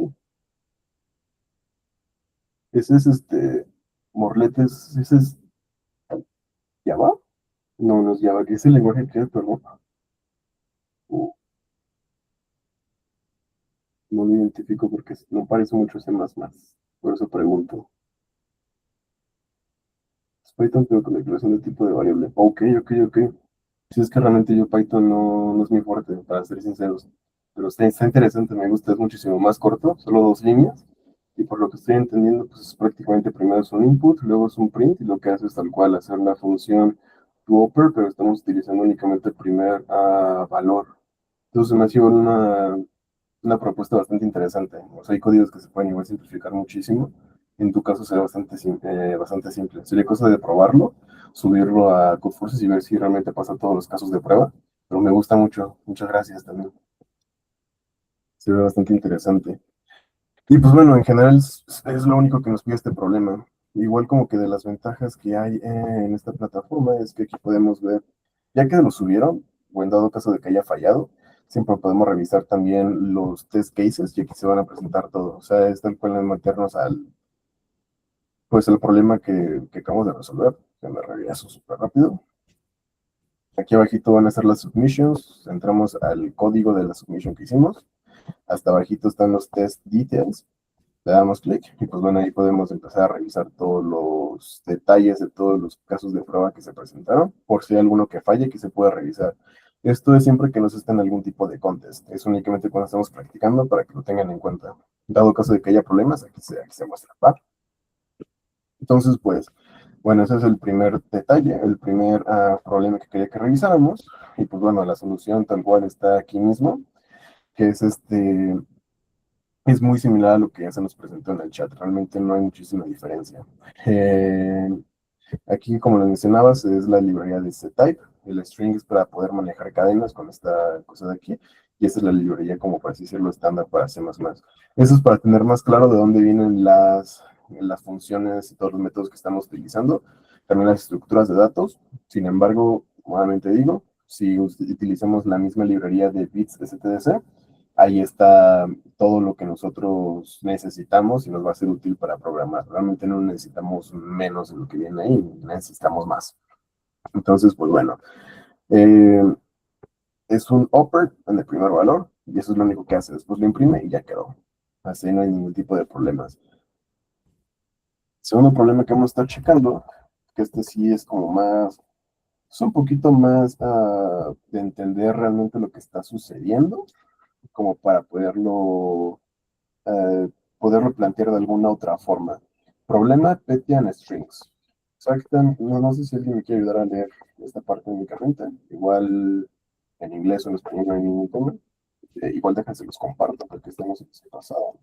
Ese es Morletes, ese es Java. No, no es Java, que es el lenguaje que es, perdón. Uh, no lo identifico porque no parece mucho C++. Por eso pregunto. Es Python, pero con declaración de tipo de variable. Ok, ok, ok. Si es que realmente yo Python no es muy fuerte, para ser sinceros. Pero está interesante, me gusta, es muchísimo más corto, solo dos líneas. Y por lo que estoy entendiendo, pues es prácticamente primero es un input, luego es un print, y lo que hace es tal cual hacer la función toOper, pero estamos utilizando únicamente el primer valor. Entonces me ha sido una propuesta bastante interesante. O sea, hay códigos que se pueden igual simplificar muchísimo. En tu caso será bastante simple. Sería cosa de probarlo, subirlo a Codeforces y ver si realmente pasa todos los casos de prueba. Pero me gusta mucho. Muchas gracias también. Se ve bastante interesante. Y pues bueno, en general es lo único que nos pide este problema. Igual como que de las ventajas que hay en esta plataforma es que aquí podemos ver, ya que lo subieron, o en dado caso de que haya fallado, siempre podemos revisar también los test cases y aquí se van a presentar todo. O sea, es tal cual meternos pues el problema que acabamos de resolver. Que me regreso súper rápido. Aquí abajito van a estar las submissions. Entramos al código de la submission que hicimos. Hasta abajito están los test details. Le damos clic y pues bueno, ahí podemos empezar a revisar todos los detalles de todos los casos de prueba que se presentaron, por si hay alguno que falle que se pueda revisar. Esto es siempre que no se esté en algún tipo de contest, es únicamente cuando estamos practicando para que lo tengan en cuenta. Dado caso de que haya problemas, aquí se muestra, ¿va? Entonces, pues, bueno, ese es el primer detalle, el primer problema que quería que revisáramos. Y pues bueno, la solución tal cual está aquí mismo, que es es muy similar a lo que ya se nos presentó en el chat, realmente no hay muchísima diferencia. Eh, Aquí, como lo mencionabas, es la librería de CType, el string es para poder manejar cadenas con esta cosa de aquí, y esta es la librería, como por así decirlo, estándar para C++. Eso es para tener más claro de dónde vienen las funciones y todos los métodos que estamos utilizando, también las estructuras de datos. Sin embargo, nuevamente digo, si utilizamos la misma librería de bits de STDC, ahí está todo lo que nosotros necesitamos y nos va a ser útil para programar. Realmente no necesitamos menos de lo que viene ahí, necesitamos más. Entonces, pues bueno, eh, es un upper en el primer valor y eso es lo único que hace. Después lo imprime y ya quedó. Así no hay ningún tipo de problemas. Segundo problema que vamos a estar checando, que este sí es como más, es un poquito más de entender realmente lo que está sucediendo, como para poderlo poderlo plantear de alguna otra forma. Problema Petya and Strings. Exacto, no sé si alguien me quiere ayudar a leer esta parte únicamente. Igual en inglés o en español no hay ningún tema. Igual déjense los comparto porque estamos en ese pasado.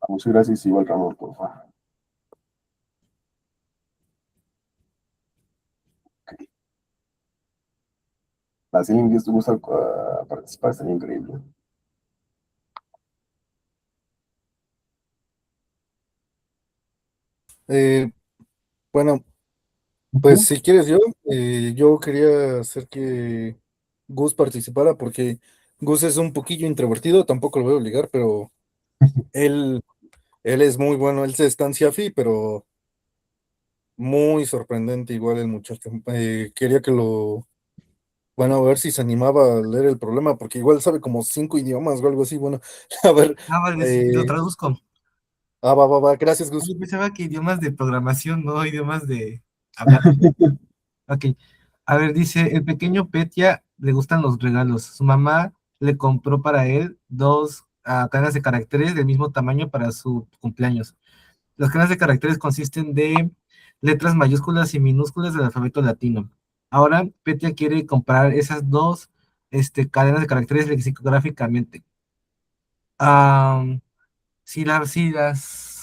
Muchas gracias, igual Ramón, por favor. Okay. Si alguien que gusta participar, estaría increíble. Eh, bueno, pues Ujú. si quieres yo quería hacer que Gus participara porque Gus es un poquillo introvertido, tampoco lo voy a obligar, pero él, él es muy bueno, él se estancia afi, pero muy sorprendente igual el muchacho. Quería que bueno, a ver si se animaba a leer el problema, porque igual sabe como 5 idiomas o algo así, bueno, a ver, Ah, vale, lo eh, traduzco. va, gracias Ah, Gus. yo pensaba que idiomas de programación, no idiomas de hablar. Ok. A ver, dice, el pequeño Petya le gustan los regalos. Su mamá le compró para él dos cadenas de caracteres del mismo tamaño para su cumpleaños. Las cadenas de caracteres consisten de letras mayúsculas y minúsculas del alfabeto latino. Ahora, Petya quiere comprar esas dos cadenas de caracteres lexicográficamente. Ah,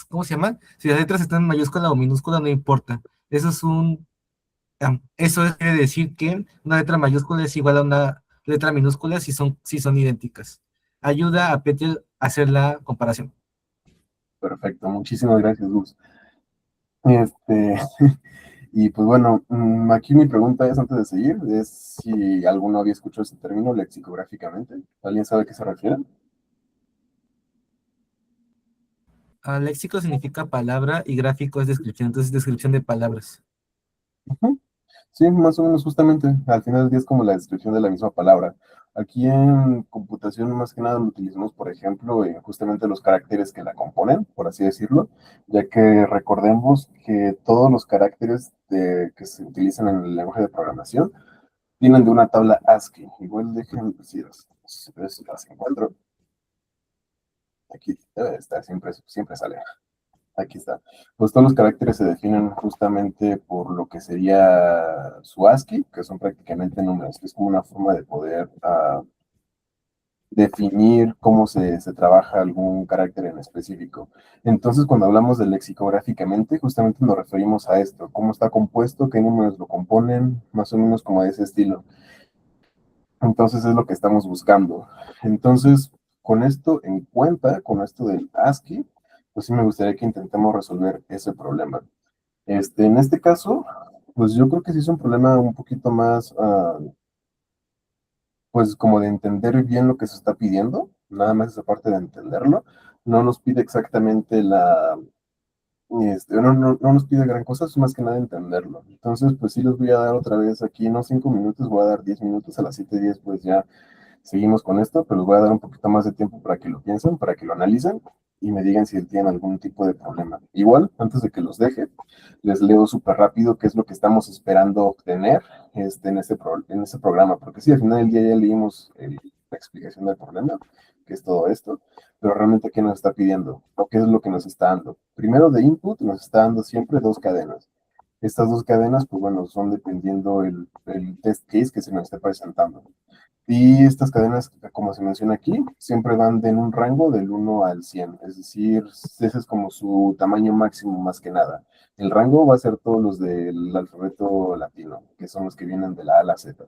¿cómo se llaman? Si las letras están en mayúscula o minúscula, no importa. Eso quiere decir que una letra mayúscula es igual a una letra minúscula si son idénticas. Ayuda a Peter a hacer la comparación. Perfecto, muchísimas gracias, Luz. Este, y pues bueno, aquí mi pregunta es, antes de seguir, es si alguno había escuchado ese término lexicográficamente. ¿Alguien sabe a qué se refiere? Léxico significa palabra y gráfico es descripción, entonces descripción de palabras. Ujú. Sí, más o menos justamente, al final del día es como la descripción de la misma palabra. Aquí en computación más que nada lo utilizamos, por ejemplo, justamente los caracteres que la componen, por así decirlo, ya que recordemos que todos los caracteres que se utilizan en el lenguaje de programación vienen de una tabla ASCII. Igual dejen, si las encuentro, aquí debe de estar, siempre sale. Aquí está. Pues todos los caracteres se definen justamente por lo que sería su ASCII, que son prácticamente números, que es como una forma de poder definir cómo se trabaja algún carácter en específico. Entonces, cuando hablamos de lexicográficamente, justamente nos referimos a esto, cómo está compuesto, qué números lo componen, más o menos como de ese estilo. Entonces es lo que estamos buscando. Entonces, con esto en cuenta, con esto del ASCII, pues sí me gustaría que intentemos resolver ese problema. En este caso, pues yo creo que sí es un problema un poquito más, pues como de entender bien lo que se está pidiendo, nada más esa parte de entenderlo. No nos pide exactamente no nos pide gran cosa, es más que nada entenderlo. Entonces, pues sí les voy a dar otra vez aquí, no 5 minutos, voy a dar 10 minutos, a las 7:10 pues ya seguimos con esto, pero les voy a dar un poquito más de tiempo para que lo piensen, para que lo analicen y me digan si tienen algún tipo de problema. Igual, antes de que los deje, les leo súper rápido qué es lo que estamos esperando obtener en este programa, porque sí, al final del día ya leímos la explicación del problema, que es todo esto, pero realmente qué nos está pidiendo o qué es lo que nos está dando. Primero de input nos está dando siempre dos cadenas. Estas dos cadenas, pues bueno, son dependiendo el test case que se nos esté presentando. Y estas cadenas, como se menciona aquí, siempre van en un rango del 1 al 100, es decir, ese es como su tamaño máximo más que nada. El rango va a ser todos los del alfabeto latino, que son los que vienen de la A a la Z.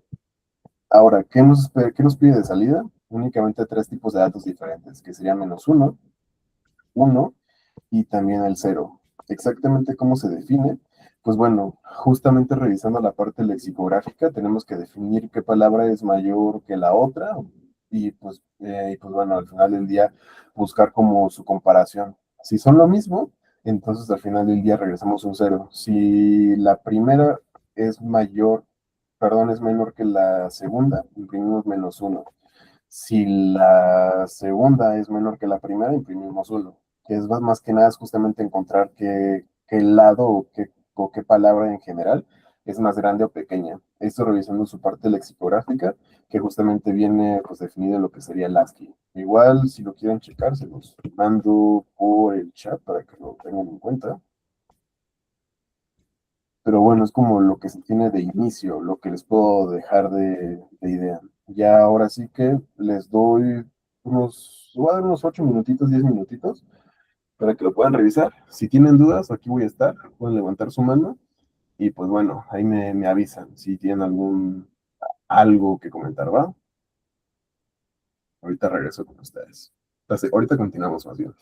Ahora, ¿qué nos pide de salida? Únicamente tres tipos de datos diferentes, que serían -1, 1 y también el cero. Exactamente cómo se define. Pues bueno, justamente revisando la parte lexicográfica, tenemos que definir qué palabra es mayor que la otra y pues bueno, al final del día buscar como su comparación. Si son lo mismo, entonces al final del día regresamos un cero. Si la primera es mayor, perdón, es menor que la segunda, imprimimos -1. Si la segunda es menor que la primera, imprimimos 1, que es más que nada es justamente encontrar qué lado o qué palabra en general es más grande o pequeña. Esto revisando su parte lexicográfica, que justamente viene pues definido en lo que sería el ASCII. Igual, si lo quieren checar, se los mando por el chat para que lo tengan en cuenta. Pero bueno, es como lo que se tiene de inicio, lo que les puedo dejar de idea. Ya ahora sí que les doy voy a dar unos 8 minutitos, 10 minutitos, para que lo puedan revisar. Si tienen dudas, aquí voy a estar, pueden levantar su mano y pues bueno, ahí me avisan si tienen algo que comentar, ¿va? Ahorita regreso con ustedes. Entonces, ahorita continuamos más bien.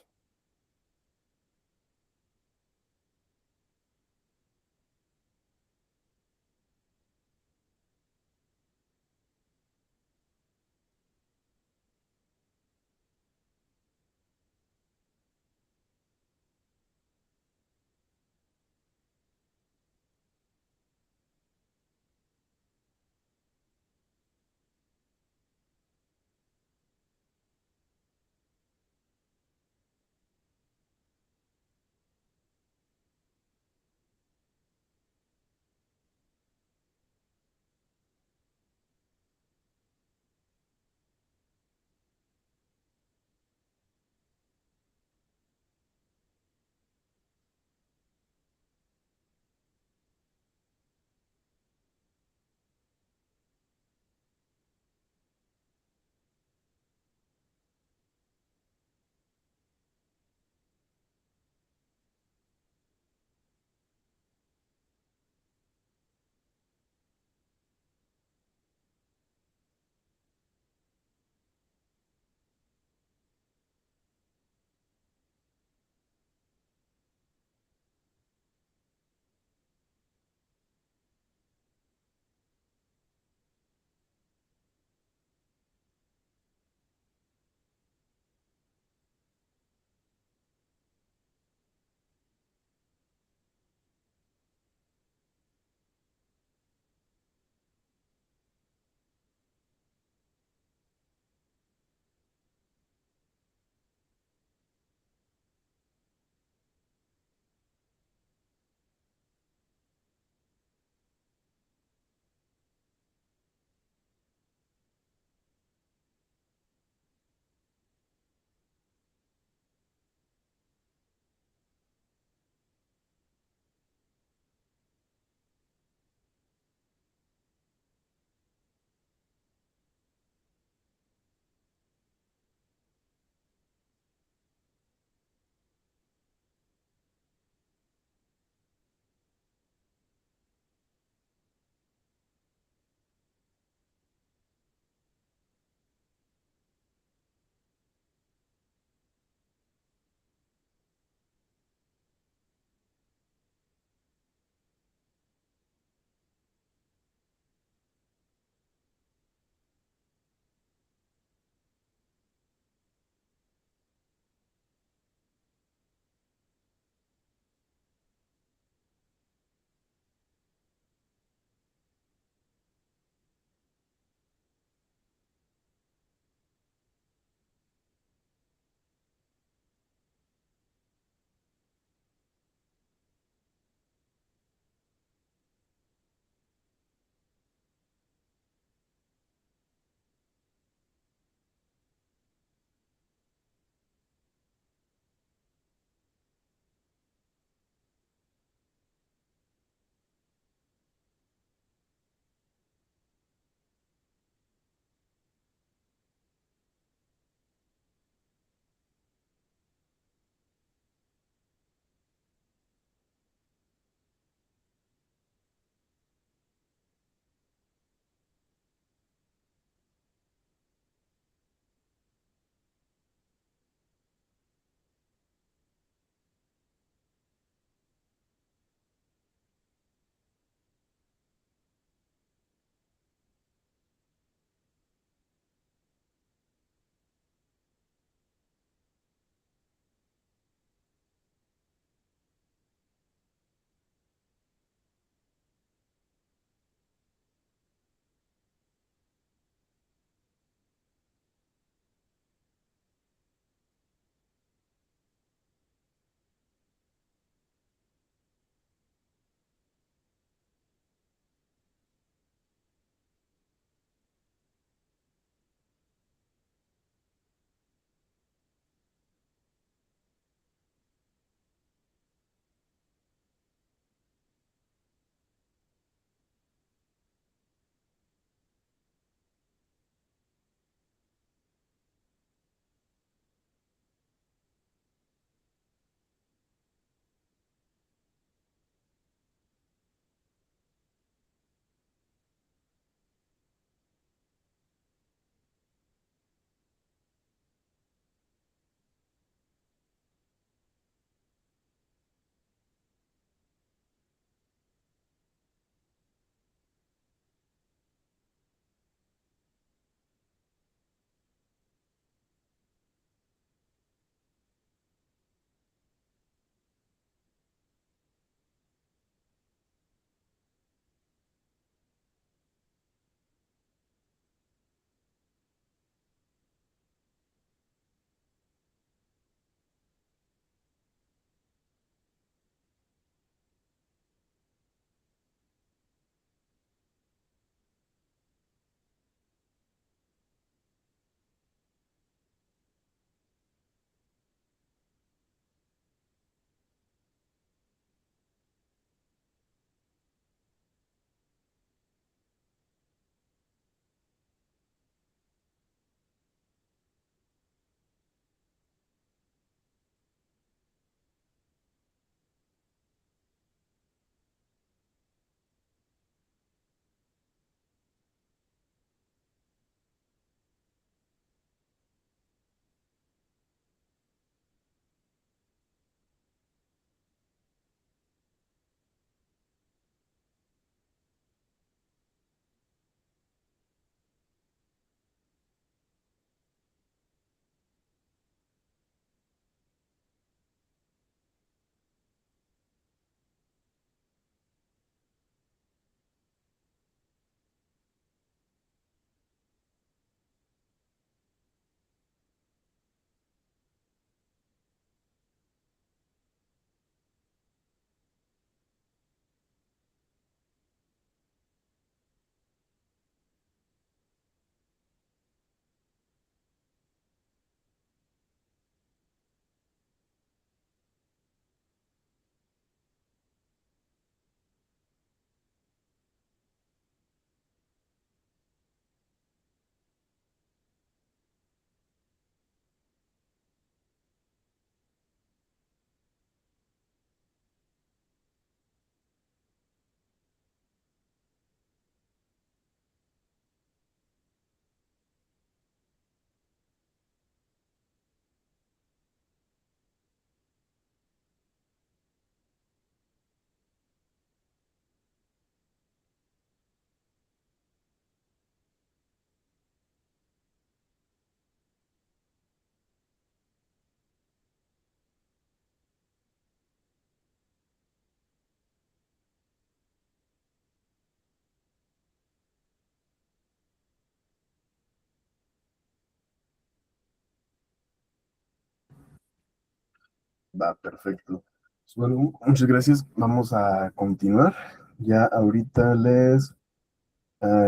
Va, perfecto. Pues bueno, muchas gracias. Vamos a continuar. Ya ahorita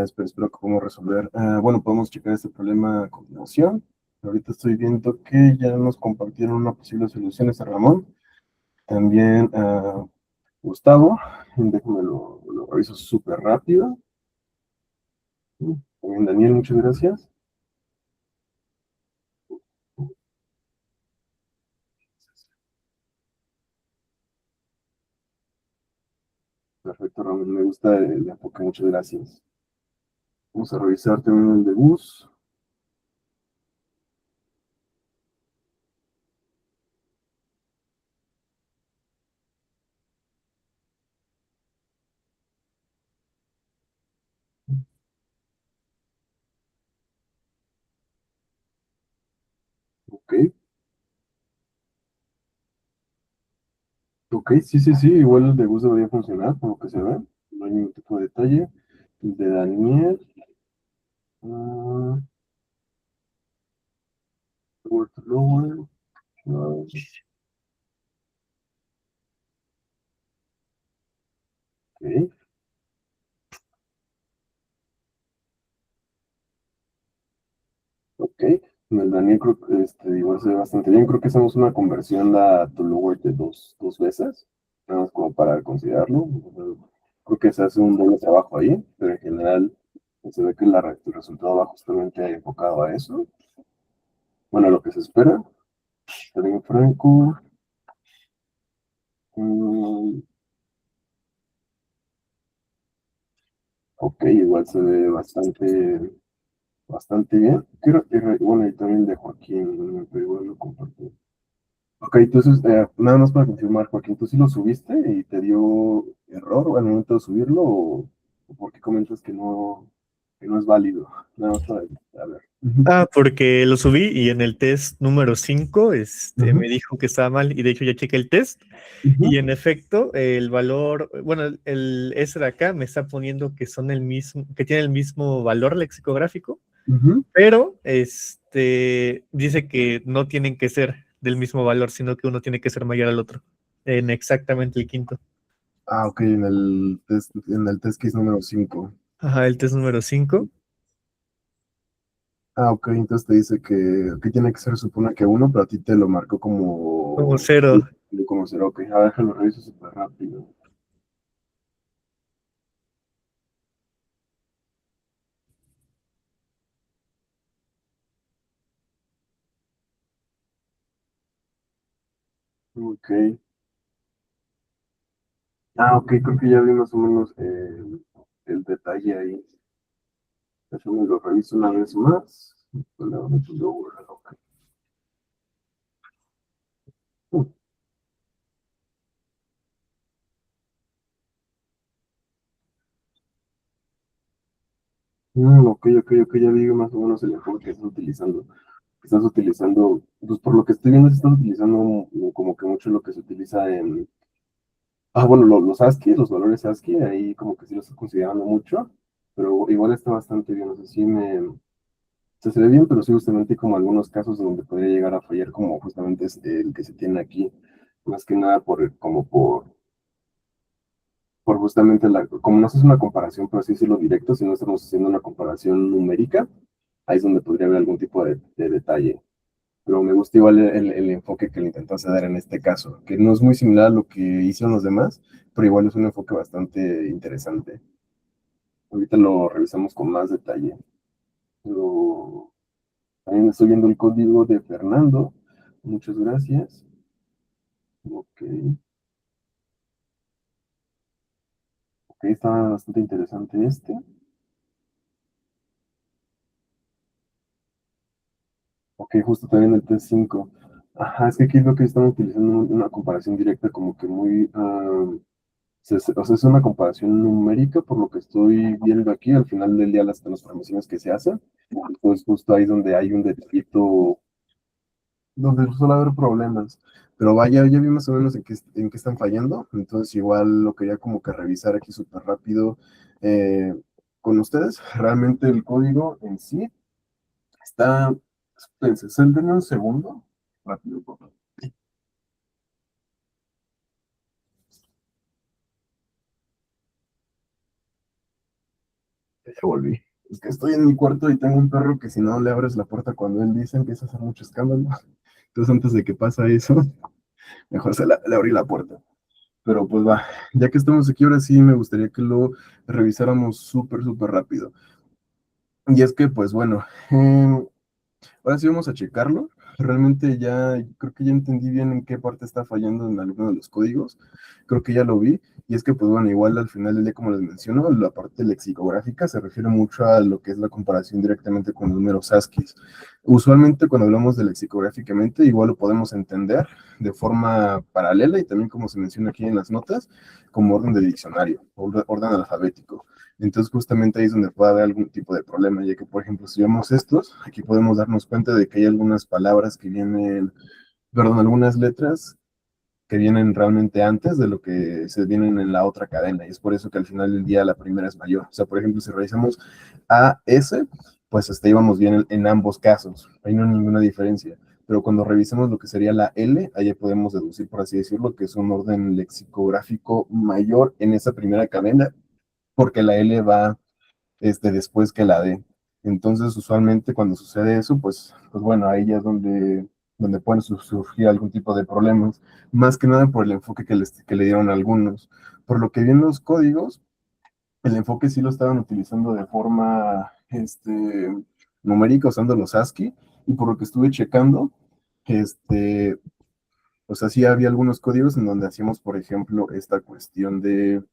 espero que podamos resolver. Bueno, podemos checar este problema a continuación. Ahorita estoy viendo que ya nos compartieron una posible solución, a Ramón. También Gustavo. Déjame lo reviso súper rápido. También Daniel, muchas gracias. Perfecto, Ramón. Me gusta el enfoque, muchas gracias. Vamos a revisar también el de bus. Ok. Ok, sí, sí, sí, igual el de bus debería funcionar, por lo que se ve. No hay ningún tipo de detalle. El de Daniel. ah, lower to lower. ah, ok, ok. En el Daniel creo que igual se ve bastante bien. Creo que hacemos una conversión a to lower de dos veces. Nada más como para considerarlo. Creo que se hace un doble trabajo ahí, pero en general se ve que el resultado va justamente enfocado a eso. Bueno, lo que se espera. También Franco. mm, Ok, igual se ve bastante bien. Bueno, y también de Joaquín, pero igual lo compartí. Ok, entonces, nada más para confirmar, Joaquín, ¿tú sí lo subiste y te dio error al momento de subirlo o por qué comentas que no es válido? Nada más para a ver. Ah, porque lo subí y en el test número 5 Ujú, me dijo que estaba mal y de hecho ya chequé el test ujú, y en efecto el valor, bueno, ese de acá me está poniendo que son el mismo, que tiene el mismo valor lexicográfico, ujú. pero dice que no tienen que ser del mismo valor, sino que uno tiene que ser mayor al otro, en exactamente el quinto. Ok, en el test case número 5. Ajá, el test número 5 Ok, entonces te dice que tiene que ser, supone que uno, pero a ti te lo marcó como como, cero. como cero. Ok, a ver, déjalo reviso súper rápido. Ok. Ok, creo que ya vi más o menos el detalle ahí. Déjame lo reviso una vez más. Ok. Uh, ok, ya vi más o menos el enfoque que estás utilizando. Estás utilizando, pues por lo que estoy viendo, estás utilizando como que mucho lo que se utiliza en. Bueno, los ASCII, los valores ASCII, ahí como que sí los estoy considerando mucho, pero igual está bastante bien. O sea, se ve bien, pero sí justamente como algunos casos donde podría llegar a fallar, como justamente es el que se tiene aquí, más que nada por justamente como no es una comparación, por así decirlo, directo, sino estamos haciendo una comparación numérica, ahí es donde podría haber algún tipo de detalle. Pero me gusta igual el enfoque que le intentó dar en este caso, que no es muy similar a lo que hicieron los demás, pero igual es un enfoque bastante interesante. Ahorita lo revisamos con más detalle. Pero también estoy viendo el código de Fernando. Muchas gracias. Ok, ok, está bastante interesante este. Ok, justo también el T5. Ajá, es que aquí es lo que están utilizando una comparación directa, como que muy. O sea, es una comparación numérica, por lo que estoy viendo aquí. Al final del día, las transformaciones que se hacen, pues justo ahí es donde hay un detallito, donde suele haber problemas. Pero vaya, ya vi más o menos en qué están fallando. Entonces, igual lo quería como que revisar aquí súper rápido eh, con ustedes. Realmente el código en sí está. Espérense, denme un segundo. Rápido, por favor. Ya volví. Es que estoy en mi cuarto y tengo un perro que si no le abres la puerta cuando él dice empieza a hacer mucho escándalo. Entonces antes de que pasa eso, mejor le abrí la puerta. Pero pues va, ya que estamos aquí ahora sí me gustaría que lo revisáramos súper, súper rápido. Y es que pues bueno, ahora sí vamos a checarlo. Realmente ya, creo que ya entendí bien en qué parte está fallando en alguno de los códigos. Creo que ya lo vi. Y es que, pues bueno, igual al final del día, como les menciono, la parte lexicográfica se refiere mucho a lo que es la comparación directamente con números ASCII. Usualmente cuando hablamos de lexicográficamente, igual lo podemos entender de forma paralela y también como se menciona aquí en las notas, como orden de diccionario, orden alfabético. Entonces, justamente ahí es donde puede haber algún tipo de problema, ya que, por ejemplo, si vemos estos, aquí podemos darnos cuenta de que hay algunas palabras que vienen, perdón, algunas letras que vienen realmente antes de lo que se vienen en la otra cadena, y es por eso que al final del día la primera es mayor. O sea, por ejemplo, si revisamos AS, pues íbamos bien en ambos casos, ahí no hay ninguna diferencia. Pero cuando revisemos lo que sería la L, ahí podemos deducir, por así decirlo, que es un orden lexicográfico mayor en esa primera cadena, porque la L va después que la D. Entonces, usualmente cuando sucede eso, pues bueno, ahí ya es donde pueden surgir algún tipo de problemas, más que nada por el enfoque que le dieron algunos. Por lo que vi en los códigos, el enfoque sí lo estaban utilizando de forma numérica, usando los ASCII, y por lo que estuve checando, pues así había algunos códigos en donde hacíamos, por ejemplo, esta cuestión de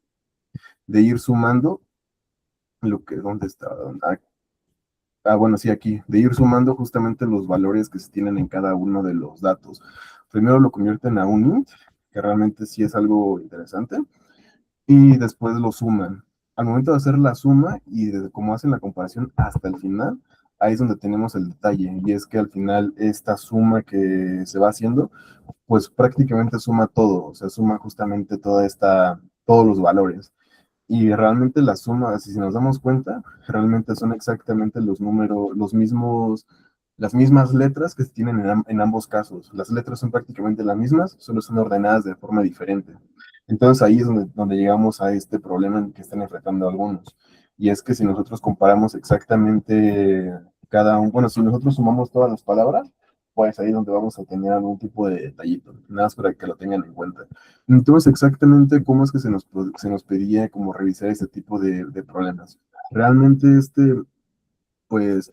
ir sumando ¿dónde está? Bueno, sí, aquí, de ir sumando justamente los valores que se tienen en cada uno de los datos. Primero lo convierten a un int, que realmente sí es algo interesante, y después lo suman. Al momento de hacer la suma y de cómo hacen la comparación hasta el final, ahí es donde tenemos el detalle, y es que al final esta suma que se va haciendo, pues prácticamente suma todo, o sea, suma justamente todos los valores. Y realmente la suma, si nos damos cuenta, realmente son exactamente los números, las mismas letras que se tienen en ambos casos. Las letras son prácticamente las mismas, solo son ordenadas de forma diferente. Entonces ahí es donde llegamos a este problema en que están enfrentando algunos. Y es que si nosotros comparamos exactamente bueno, si nosotros sumamos todas las palabras, pues ahí es donde vamos a tener algún tipo de detallito, nada más para que lo tengan en cuenta. Entonces, exactamente cómo es que se nos pedía como revisar este tipo de problemas. Realmente, pues,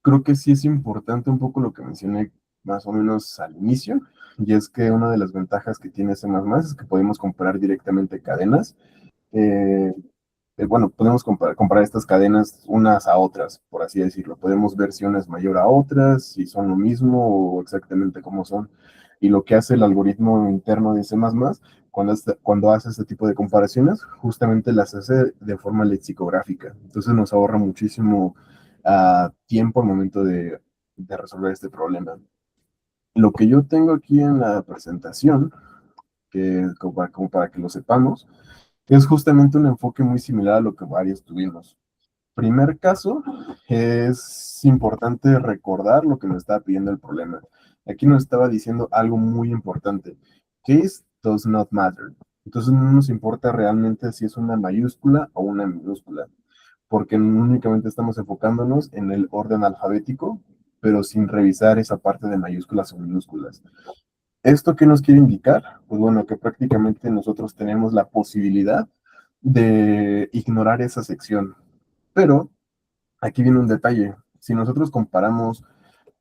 creo que sí es importante un poco lo que mencioné más o menos al inicio, y es que una de las ventajas que tiene C++ es que podemos comparar directamente cadenas. Eh, bueno, podemos comparar estas cadenas unas a otras, por así decirlo. Podemos ver si una es mayor a otras, si son lo mismo o exactamente cómo son. Y lo que hace el algoritmo interno de C++, cuando hace este tipo de comparaciones, justamente las hace de forma lexicográfica. Entonces nos ahorra muchísimo tiempo al momento de resolver este problema. Lo que yo tengo aquí en la presentación, que como para que lo sepamos, es justamente un enfoque muy similar a lo que varios tuvimos. Primer caso, es importante recordar lo que nos estaba pidiendo el problema. Aquí nos estaba diciendo algo muy importante. Case does not matter. Entonces no nos importa realmente si es una mayúscula o una minúscula, porque únicamente estamos enfocándonos en el orden alfabético, pero sin revisar esa parte de mayúsculas o minúsculas. ¿Esto qué nos quiere indicar? Pues bueno, que prácticamente nosotros tenemos la posibilidad de ignorar esa sección. Pero aquí viene un detalle. Si nosotros comparamos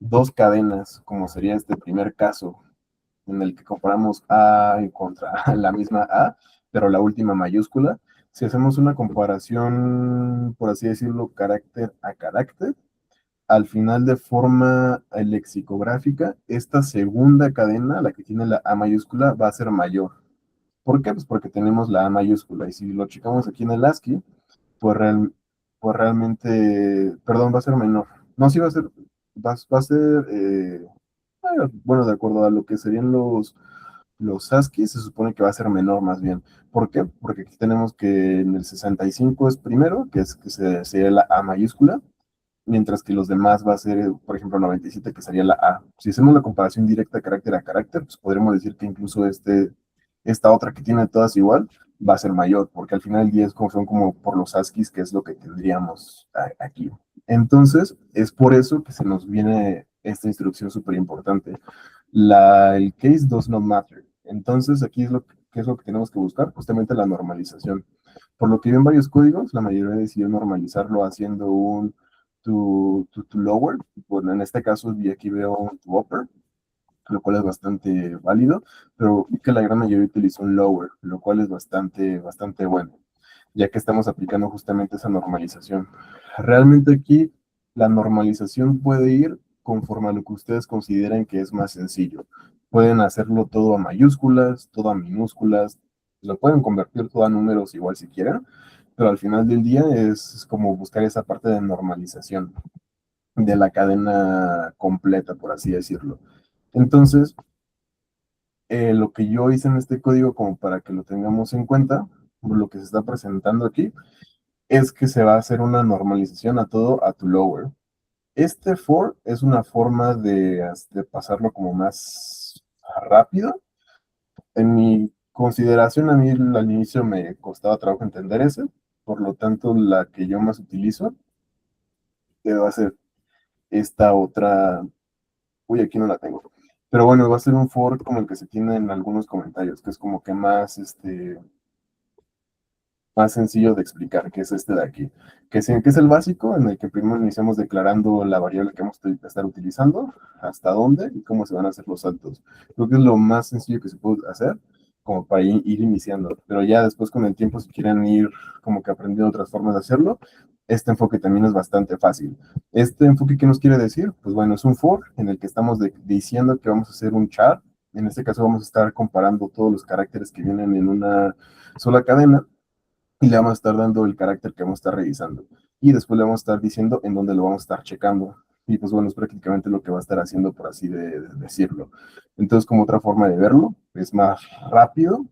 dos cadenas, como sería este primer caso, en el que comparamos A contra la misma A, pero la última mayúscula, si hacemos una comparación, por así decirlo, carácter a carácter, al final de forma lexicográfica, esta segunda cadena, la que tiene la A mayúscula, va a ser mayor. ¿Por qué? Pues porque tenemos la A mayúscula. Y si lo checamos aquí en el ASCII, pues, pues realmente, perdón, va a ser menor. No, sí va a ser, bueno, de acuerdo a lo que serían los ASCII, se supone que va a ser menor más bien. ¿Por qué? Porque aquí tenemos que en el 65 es primero, sería la A mayúscula, mientras que los demás va a ser, por ejemplo, 97, que sería la A. Si hacemos la comparación directa carácter a carácter, pues podremos decir que incluso esta otra que tiene todas igual, va a ser mayor, porque al final del día son como por los ASCIIs, que es lo que tendríamos aquí. Entonces, es por eso que se nos viene esta instrucción súper importante. El case does not matter. Entonces, aquí ¿qué es lo que tenemos que buscar? Justamente la normalización. Por lo que vi en varios códigos, la mayoría decidió normalizarlo haciendo un to lower. Bueno, en este caso, aquí veo un to upper, lo cual es bastante válido, pero vi que la gran mayoría utilizó un lower, lo cual es bastante bueno, ya que estamos aplicando justamente esa normalización. Realmente aquí la normalización puede ir conforme a lo que ustedes consideren que es más sencillo. Pueden hacerlo todo a mayúsculas, todo a minúsculas, lo pueden convertir todo a números igual si quieren, pero al final del día es como buscar esa parte de normalización de la cadena completa, por así decirlo. Entonces, lo que yo hice en este código, como para que lo tengamos en cuenta, lo que se está presentando aquí, es que se va a hacer una normalización a todo a to lower. Este for es una forma de pasarlo como más rápido. En mi consideración, a mí al inicio me costaba trabajo entender ese, por lo tanto, la que yo más utilizo va a ser esta otra. Uy, aquí no la tengo. Pero bueno, va a ser un for como el que se tiene en algunos comentarios, que es como que más sencillo de explicar, que es este de aquí, que es el básico, en el que primero iniciamos declarando la variable que vamos a estar utilizando, hasta dónde y cómo se van a hacer los saltos. Creo que es lo más sencillo que se puede hacer, como para ir iniciando, pero ya después con el tiempo, si quieren ir como que aprendiendo otras formas de hacerlo, este enfoque también es bastante fácil. ¿Este enfoque qué nos quiere decir? Pues bueno, es un for en el que estamos diciendo que vamos a hacer un char. En este caso vamos a estar comparando todos los caracteres que vienen en una sola cadena, y le vamos a estar dando el carácter que vamos a estar revisando. Y después le vamos a estar diciendo en dónde lo vamos a estar checando. Y pues bueno, es prácticamente lo que va a estar haciendo, por así decirlo. Entonces, como otra forma de verlo, es más rápido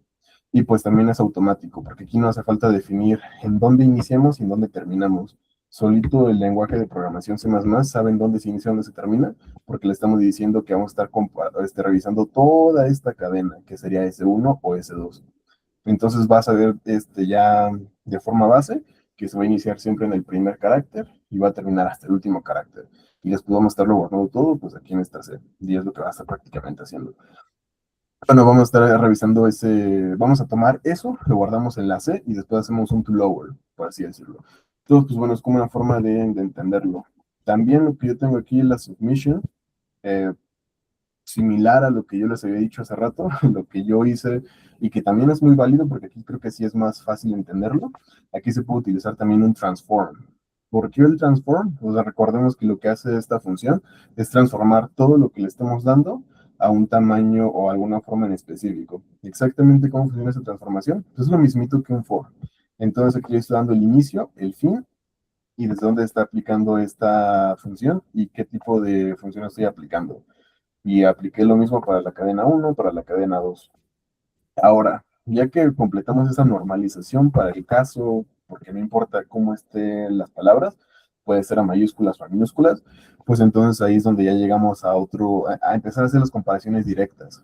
y pues también es automático, porque aquí no hace falta definir en dónde iniciamos y en dónde terminamos. Solito el lenguaje de programación C++ sabe en dónde se inicia y dónde se termina, porque le estamos diciendo que vamos a estar revisando toda esta cadena, que sería S1 o S2. Entonces vas a ver ya de forma base que se va a iniciar siempre en el primer carácter y va a terminar hasta el último carácter. Y después vamos a estarlo guardando todo, pues aquí en esta C. Y es lo que va a estar prácticamente haciendo. Bueno, vamos a estar revisando vamos a tomar eso, lo guardamos en la C y después hacemos un to lower, por así decirlo. Entonces, pues bueno, es como una forma de entenderlo. También lo que yo tengo aquí es la submission, eh, similar a lo que yo les había dicho hace rato, lo que yo hice y que también es muy válido porque aquí creo que sí es más fácil entenderlo. Aquí se puede utilizar también un transform. ¿Por qué el transform? Pues recordemos que lo que hace esta función es transformar todo lo que le estamos dando a un tamaño o alguna forma en específico. Exactamente cómo funciona esa transformación, pues es lo mismito que un for. Entonces aquí le estoy dando el inicio, el fin, y desde dónde está aplicando esta función y qué tipo de función estoy aplicando. Y apliqué lo mismo para la cadena 1, para la cadena 2. Ahora, ya que completamos esa normalización para el caso, porque no importa cómo estén las palabras, puede ser a mayúsculas o a minúsculas, pues entonces ahí es donde ya llegamos a empezar a hacer las comparaciones directas.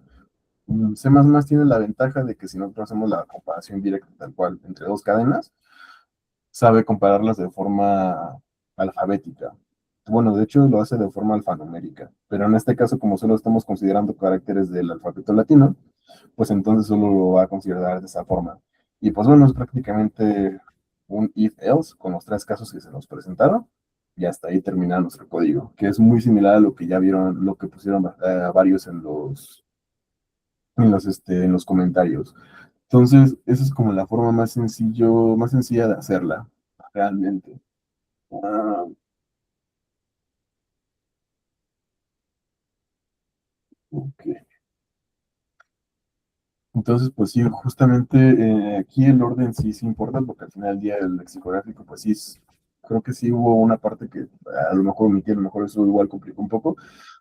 C++ tiene la ventaja de que si nosotros hacemos la comparación directa tal cual entre dos cadenas, sabe compararlas de forma alfabética. Bueno, de hecho lo hace de forma alfanumérica, pero en este caso, como solo estamos considerando caracteres del alfabeto latino, pues entonces solo lo va a considerar de esa forma. Y pues bueno, es prácticamente un if-else con los tres casos que se nos presentaron, y hasta ahí termina nuestro código, que es muy similar a lo que ya vieron, lo que pusieron varios en los comentarios. Entonces, esa es como la forma más sencilla de hacerla, realmente. Ah, ok. Entonces, pues sí, justamente aquí el orden sí importa, porque al final del día el lexicográfico, pues sí, creo que sí hubo una parte que a lo mejor omití, a lo mejor eso igual complicó un poco,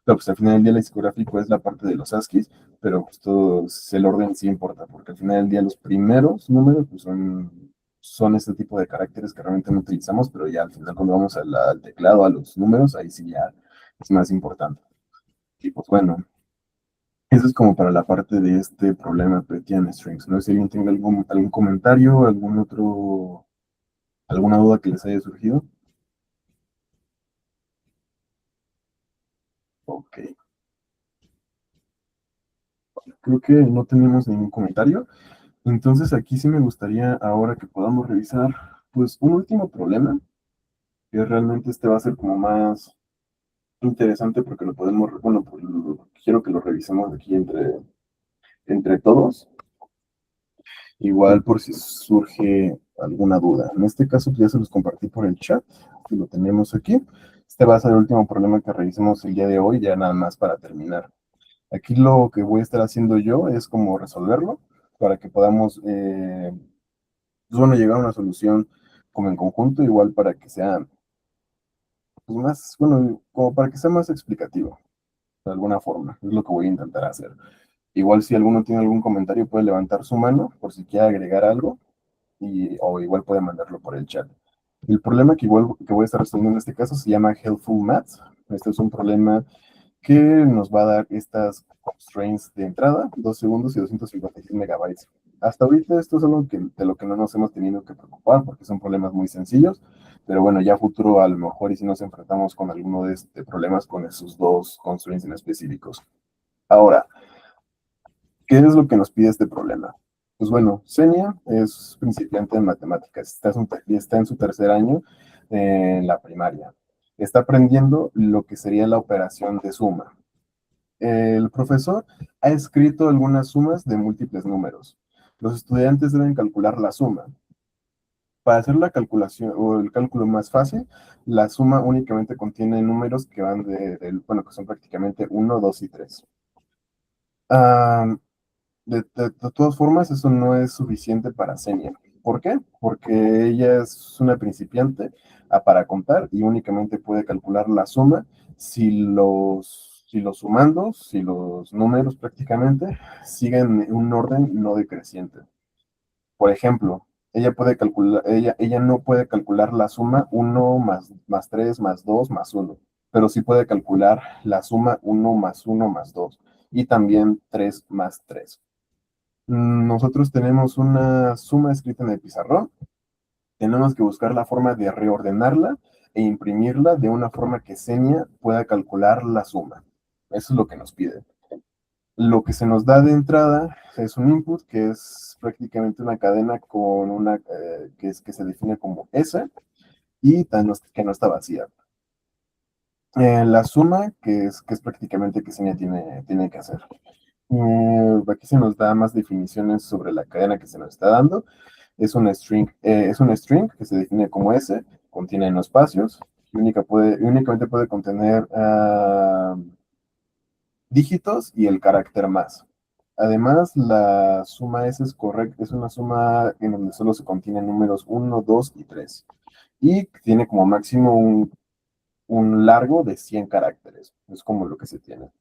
pero pues al final del día el lexicográfico es la parte de los ASCIIs, pero justo el orden sí importa, porque al final del día los primeros números pues son este tipo de caracteres que realmente no utilizamos, pero ya al final cuando vamos al teclado, a los números, ahí sí ya es más importante. Y pues bueno. Eso es como para la parte de este problema Petian Strings. No sé si alguien tenga algún comentario, alguna duda que les haya surgido. Ok, creo que no tenemos ningún comentario. Entonces aquí sí me gustaría ahora que podamos revisar, pues, un último problema, que realmente este va a ser como más interesante porque lo podemos, bueno, pues, quiero que lo revisemos aquí entre todos, igual por si surge alguna duda. En este caso pues, ya se los compartí por el chat, y lo tenemos aquí. Este va a ser el último problema que revisemos el día de hoy, ya nada más para terminar. Aquí lo que voy a estar haciendo yo es como resolverlo para que podamos, pues bueno, llegar a una solución como en conjunto, igual para que sea pues, más, bueno, como para que sea más explicativo, de alguna forma. Es lo que voy a intentar hacer. Igual si alguno tiene algún comentario puede levantar su mano por si quiere agregar algo o igual puede mandarlo por el chat. El problema que voy a estar resolviendo en este caso se llama Helpful Maths. Este es un problema que nos va a dar estas constraints de entrada, 2 segundos y 256 megabytes. Hasta ahorita esto es algo de lo que no nos hemos tenido que preocupar porque son problemas muy sencillos, pero bueno, ya a futuro a lo mejor y si nos enfrentamos con alguno de este problemas con esos dos constraints en específicos. Ahora, ¿qué es lo que nos pide este problema? Pues bueno, Xenia es principiante en matemáticas, está en su tercer año en la primaria. Está aprendiendo lo que sería la operación de suma. El profesor ha escrito algunas sumas de múltiples números. Los estudiantes deben calcular la suma. Para hacer la calculación o el cálculo más fácil, la suma únicamente contiene números que van bueno, que son prácticamente uno, 2 y 3. De todas formas, eso no es suficiente para Xenia. ¿Por qué? Porque ella es una principiante para contar y únicamente puede calcular la suma si los sumandos, si los números prácticamente siguen un orden no decreciente. Por ejemplo, ella no puede calcular la suma uno más 3 más 2 más uno, pero sí puede calcular la suma uno más 2 y también 3 más 3. Nosotros tenemos una suma escrita en el pizarrón, tenemos que buscar la forma de reordenarla e imprimirla de una forma que Xenia pueda calcular la suma. Eso es lo que nos pide. Lo que se nos da de entrada es un input que es prácticamente una cadena con que se define como S y que no está vacía. La suma, que es prácticamente que Xenia tiene que hacer. Aquí se nos da más definiciones sobre la cadena que se nos está dando. Es un string que se define como S, contiene no espacios, y únicamente puede contener dígitos y el carácter más. Además, la suma S es una suma en donde solo se contienen números uno, 2 y 3. Y tiene como máximo un largo de 100 caracteres. Es como lo que se tiene.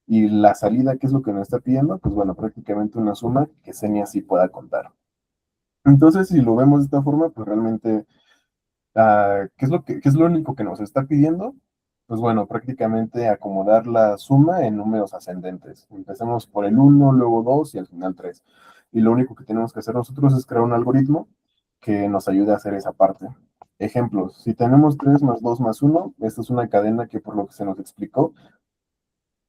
Y la salida, ¿qué es lo que nos está pidiendo? Pues bueno, prácticamente una suma que Xenia sí pueda contar. Entonces, si lo vemos de esta forma, pues realmente, ¿qué es lo único que nos está pidiendo? Pues bueno, prácticamente acomodar la suma en números ascendentes. Empecemos por el uno, luego 2 y al final 3. Y lo único que tenemos que hacer nosotros es crear un algoritmo que nos ayude a hacer esa parte. Ejemplos, si tenemos 3 más 2 más uno, esta es una cadena que por lo que se nos explicó,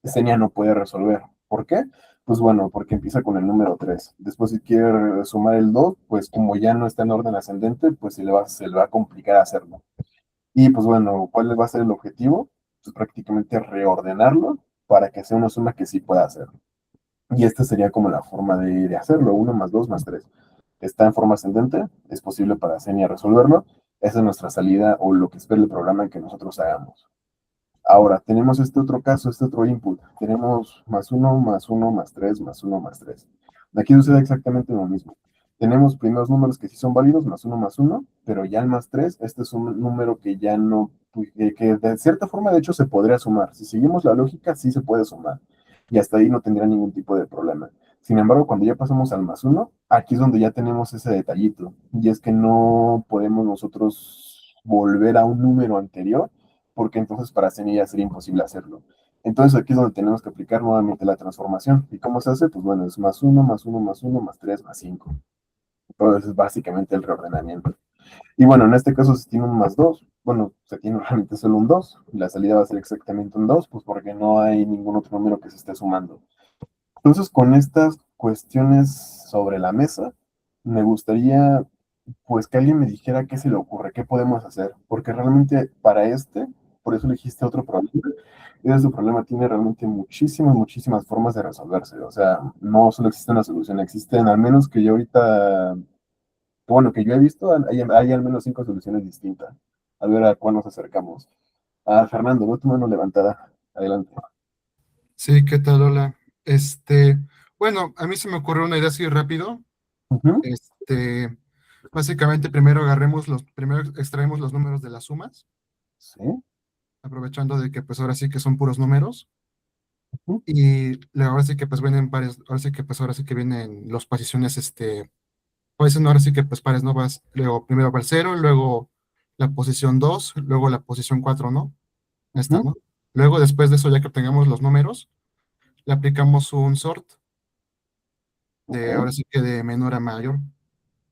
Xenia no puede resolver. ¿Por qué? Pues bueno, porque empieza con el número 3. Después, si quiere sumar el 2, pues como ya no está en orden ascendente, pues se le va a complicar hacerlo. Y pues bueno, ¿cuál va a ser el objetivo? Pues prácticamente reordenarlo para que sea una suma que sí pueda hacer. Y esta sería como la forma de hacerlo, uno más 2 más 3. Está en forma ascendente, es posible para Xenia resolverlo. Esa es nuestra salida o lo que espera el programa que nosotros hagamos. Ahora, tenemos este otro caso, este otro input. Tenemos más uno más uno más 3 más uno más 3. Aquí sucede exactamente lo mismo. Tenemos primeros números que sí son válidos, más uno, pero ya el más 3, este es un número que ya no, que de cierta forma de hecho se podría sumar. Si seguimos la lógica, sí se puede sumar. Y hasta ahí no tendría ningún tipo de problema. Sin embargo, cuando ya pasamos al más uno, aquí es donde ya tenemos ese detallito. Y es que no podemos nosotros volver a un número anterior porque entonces para Xenia sería imposible hacerlo. Entonces aquí es donde tenemos que aplicar nuevamente la transformación. ¿Y cómo se hace? Pues bueno, es más uno más uno más uno más 3 más 5. Entonces es básicamente el reordenamiento. Y bueno, en este caso se tiene un más 2. Bueno, se tiene realmente solo un 2. La salida va a ser exactamente un 2, pues porque no hay ningún otro número que se esté sumando. Entonces, con estas cuestiones sobre la mesa, me gustaría pues que alguien me dijera qué se le ocurre, qué podemos hacer, porque realmente para por eso elegiste otro problema, y ese problema tiene realmente muchísimas, muchísimas formas de resolverse, o sea, no solo existe una solución, existen, al menos que yo ahorita, bueno, que yo he visto, hay al menos 5 soluciones distintas. A ver a cuál nos acercamos. Fernando, veo tu mano levantada, adelante. Sí, ¿qué tal? Hola. Bueno, a mí se me ocurrió una idea así rápido. Ujú. Este, Básicamente primero extraemos los números de las sumas, Sí. aprovechando de que pues ahora sí que son puros números. Ujú. Y luego ahora sí que pues vienen pares, ahora sí que vienen las posiciones, pues no, ahora sí que pues pares, ¿no? Luego primero va el 0, luego la posición 2, luego la posición 4, ¿no? Esta, Ujú. ¿no? Luego después de eso, ya que obtengamos los números, le aplicamos un sort Ok, de ahora sí que de menor a mayor.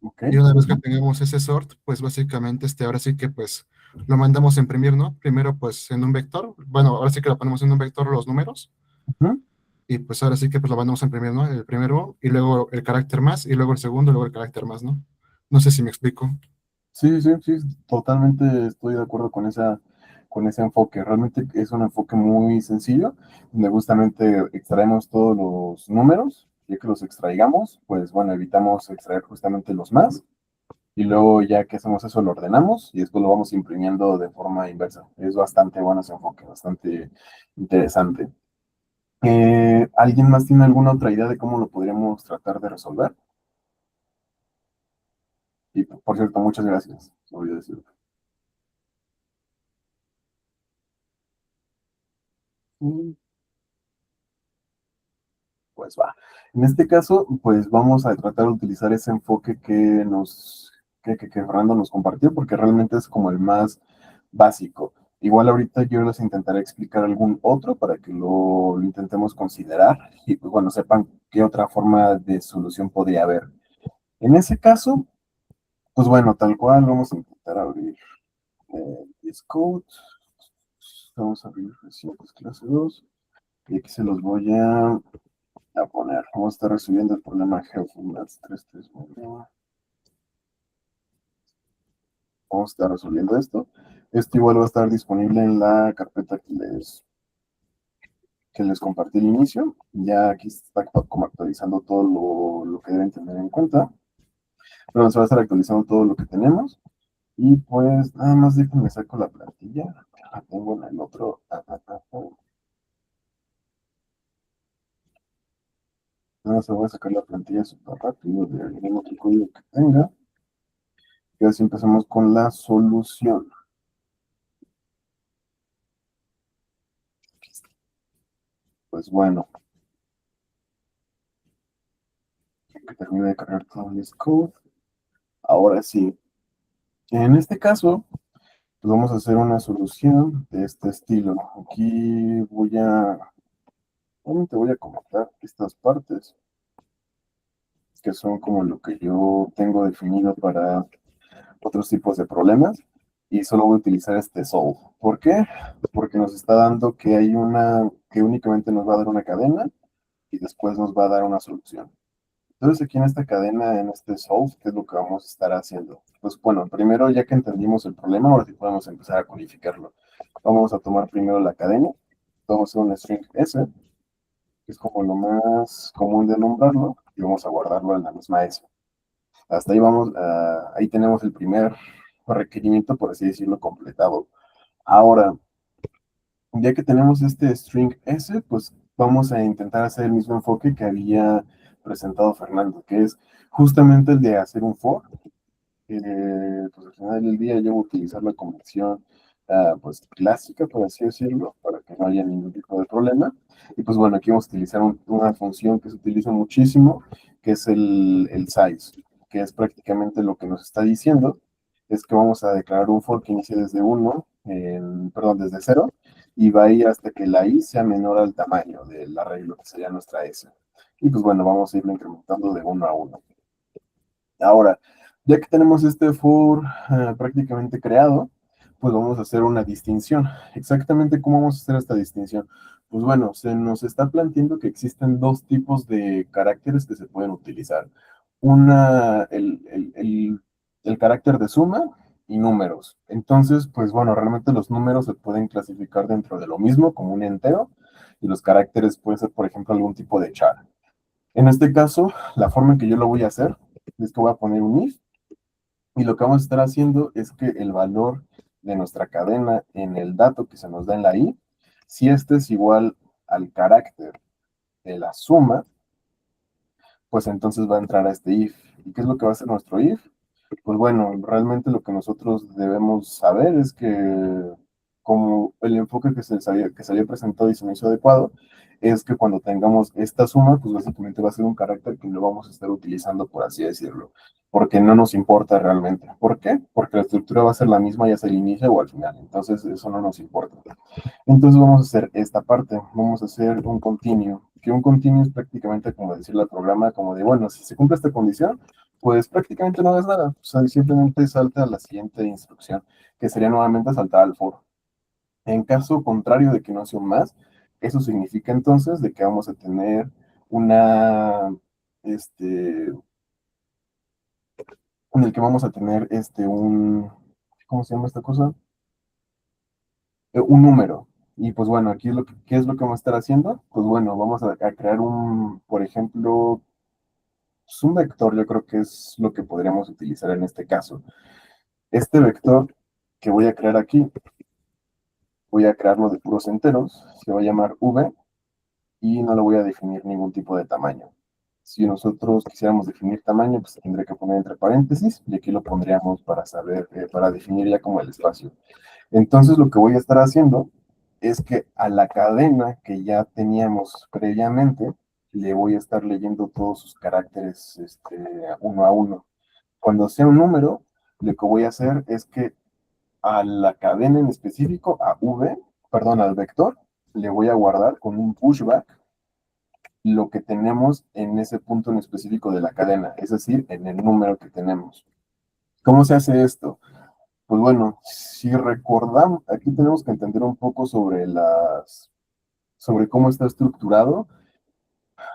ok. Y una vez que Ujú. tengamos ese sort, pues básicamente ahora sí que pues lo mandamos a imprimir, ¿no? Primero pues en un vector, bueno, ahora sí que lo ponemos en un vector los números, Ujú. y pues ahora sí que pues lo mandamos a imprimir, ¿no? El primero, y luego el carácter más, y luego el segundo, y luego el carácter más, ¿no? No sé si me explico. Sí, sí, sí, totalmente estoy de acuerdo con ese enfoque. Realmente es un enfoque muy sencillo, donde justamente extraemos todos los números, ya que los extraigamos, pues bueno, evitamos extraer justamente los más, y luego ya que hacemos eso lo ordenamos y después lo vamos imprimiendo de forma inversa. Es bastante bueno ese enfoque, bastante interesante. ¿Alguien más tiene alguna otra idea de cómo lo podríamos tratar de resolver? Y por cierto, muchas gracias. Se olvidó decirlo. Pues va. En este caso, pues vamos a tratar de utilizar ese enfoque que Fernando nos compartió, porque realmente es como el más básico. Igual ahorita yo les intentaré explicar algún otro para que lo intentemos considerar y pues bueno, sepan qué otra forma de solución podría haber. En ese caso, pues bueno, tal cual, vamos a intentar abrir Xcode. Vamos a abrir recientes clase 2 y aquí se los voy a poner. Vamos a estar resolviendo el problema GeoFormats 331. Vamos a estar resolviendo esto. Esto igual va a estar disponible en la carpeta que les compartí al inicio. Ya aquí está como actualizando todo lo que deben tener en cuenta. Pero se va a estar actualizando todo lo que tenemos. Y pues nada más déjenme saco la plantilla. La tengo en el otro. Nada más voy a sacar la plantilla súper rápido de algún otro código que tenga. Y así empezamos con la solución. Pues bueno, que termine de cargar todo el code. Ahora sí, en este caso, pues vamos a hacer una solución de este estilo. Aquí te voy a comentar estas partes que son como lo que yo tengo definido para otros tipos de problemas y solo voy a utilizar este solve. ¿Por qué? Porque nos está dando que hay que únicamente nos va a dar una cadena y después nos va a dar una solución. Entonces aquí en esta cadena, en este solve, ¿qué es lo que vamos a estar haciendo? Pues bueno, primero ya que entendimos el problema, ahora sí podemos empezar a codificarlo. Vamos a tomar primero la cadena, vamos a hacer un string S, que es como lo más común de nombrarlo, y vamos a guardarlo en la misma S. Hasta ahí vamos, ahí tenemos el primer requerimiento, por así decirlo, completado. Ahora, ya que tenemos este string S, pues vamos a intentar hacer el mismo enfoque que había presentado Fernando, que es justamente el de hacer un for. Pues al final del día yo voy a utilizar la convención pues clásica, por así decirlo, para que no haya ningún tipo de problema. Y pues bueno, aquí vamos a utilizar una función que se utiliza muchísimo, que es el size, que es prácticamente lo que nos está diciendo, es que vamos a declarar un for que inicie desde 1, perdón, desde 0, y va a ir hasta que la i sea menor al tamaño del arreglo, que sería nuestra s. Y pues bueno, vamos a irlo incrementando de 1 a 1. Ahora, ya que tenemos este for prácticamente creado, pues vamos a hacer una distinción. Exactamente cómo vamos a hacer esta distinción. Pues bueno, se nos está planteando que existen dos tipos de caracteres que se pueden utilizar. El carácter de suma y números. Entonces, pues bueno, realmente los números se pueden clasificar dentro de lo mismo como un entero y los caracteres pueden ser, por ejemplo, algún tipo de char. En este caso, la forma en que yo lo voy a hacer es que voy a poner un if y lo que vamos a estar haciendo es que el valor de nuestra cadena en el dato que se nos da en la i, si este es igual al carácter de la suma, pues entonces va a entrar a este if. ¿Y qué es lo que va a hacer nuestro if? Pues bueno, realmente lo que nosotros debemos saber es que como el enfoque que se había presentado y se me hizo adecuado, es que cuando tengamos esta suma, pues básicamente va a ser un carácter que lo vamos a estar utilizando, por así decirlo, porque no nos importa realmente. ¿Por qué? Porque la estructura va a ser la misma ya sea al inicio o al final, entonces eso no nos importa. Entonces vamos a hacer esta parte, vamos a hacer un continuo, que un continuo es prácticamente como decirle al programa, como de, bueno, si se cumple esta condición, pues prácticamente no hagas nada, o sea, simplemente salta a la siguiente instrucción, que sería nuevamente saltar al for. En caso contrario de que no sea un más, eso significa entonces de que vamos a tener una, en el que vamos a tener ¿cómo se llama esta cosa? Un número. Y pues bueno, aquí ¿qué es lo que vamos a estar haciendo? Pues bueno, vamos a crear por ejemplo, pues un vector, yo creo que es lo que podríamos utilizar en este caso. Este vector que voy a crear aquí, voy a crearlo de puros enteros, se va a llamar v y no le voy a definir ningún tipo de tamaño. Si nosotros quisiéramos definir tamaño, pues tendría que poner entre paréntesis y aquí lo pondríamos para saber, para definir ya como el espacio. Entonces lo que voy a estar haciendo es que a la cadena que ya teníamos previamente, le voy a estar leyendo todos sus caracteres uno a uno. Cuando sea un número, lo que voy a hacer es que a la cadena en específico, al vector, le voy a guardar con un pushback lo que tenemos en ese punto en específico de la cadena, es decir, en el número que tenemos. ¿Cómo se hace esto? Pues bueno, si recordamos, aquí tenemos que entender un poco sobre cómo está estructurado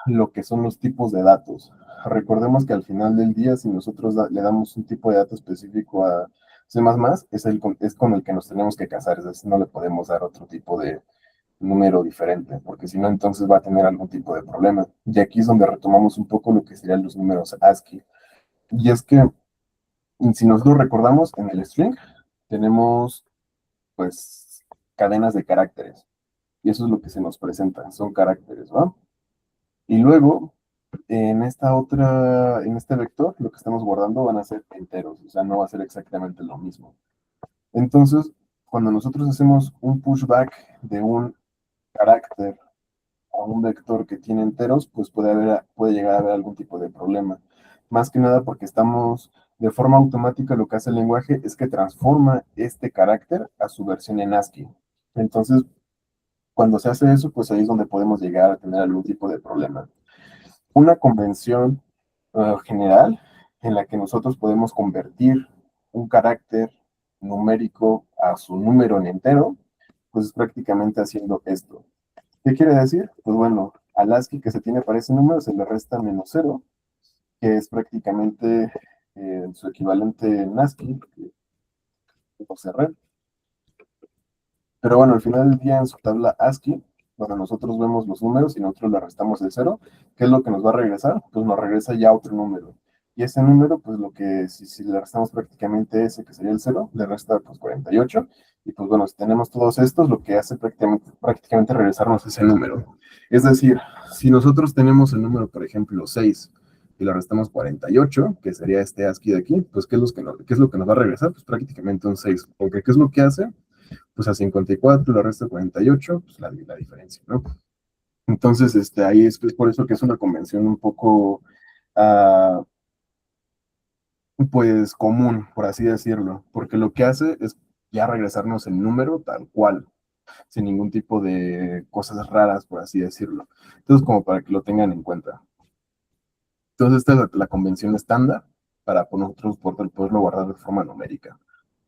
lo que son los tipos de datos. Recordemos que al final del día, si nosotros le damos un tipo de dato específico a C++, es con el que nos tenemos que casar, es decir, no le podemos dar otro tipo de número diferente, porque si no, entonces va a tener algún tipo de problema. Y aquí es donde retomamos un poco lo que serían los números ASCII. Y es que, si nosotros recordamos, en el string tenemos, pues, cadenas de caracteres. Y eso es lo que se nos presenta, son caracteres, ¿va? Y luego, en este vector, lo que estamos guardando van a ser enteros, o sea, no va a ser exactamente lo mismo. Entonces, cuando nosotros hacemos un pushback de un carácter a un vector que tiene enteros, pues puede llegar a haber algún tipo de problema. Más que nada porque de forma automática, lo que hace el lenguaje es que transforma este carácter a su versión en ASCII. Entonces, cuando se hace eso, pues ahí es donde podemos llegar a tener algún tipo de problema. Una convención general en la que nosotros podemos convertir un carácter numérico a su número en entero, pues es prácticamente haciendo esto. ¿Qué quiere decir? Pues bueno, al ASCII que se tiene para ese número se le resta -0, que es prácticamente su equivalente en ASCII, o cerrar. Pero bueno, al final del día en su tabla ASCII, donde nosotros vemos los números y nosotros le restamos el 0, ¿qué es lo que nos va a regresar? Pues nos regresa ya otro número. Y ese número, pues si le restamos prácticamente ese, que sería el 0, le resta pues 48. Y pues bueno, si tenemos todos estos, lo que hace prácticamente regresarnos ese número. Es decir, si nosotros tenemos el número, por ejemplo, 6, y le restamos 48, que sería este ASCII de aquí, pues ¿qué es lo que nos va a regresar? Pues prácticamente un 6. Porque ¿qué es lo que hace? Pues a 54 le resta 48, pues la diferencia, ¿no? Entonces, ahí es por eso que es una convención un poco, ah, pues, común, por así decirlo, porque lo que hace es ya regresarnos el número tal cual. sin ningún tipo de cosas raras, por así decirlo. Entonces, como para que lo tengan en cuenta. Entonces, esta es la convención estándar para nosotros poderlo guardar de forma numérica.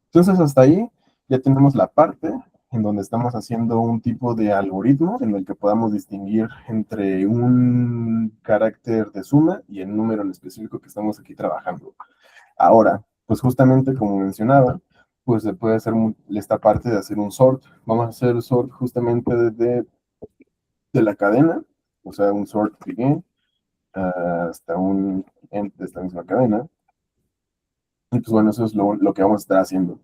Entonces, hasta ahí ya tenemos la parte en donde estamos haciendo un tipo de algoritmo en el que podamos distinguir entre un carácter de suma y el número en específico que estamos aquí trabajando. Ahora, pues justamente como mencionaba, pues se puede hacer esta parte de hacer un sort. Vamos a hacer sort justamente desde de la cadena, o sea, un sort begin hasta un end de esta misma cadena. Y pues bueno, eso es lo que vamos a estar haciendo.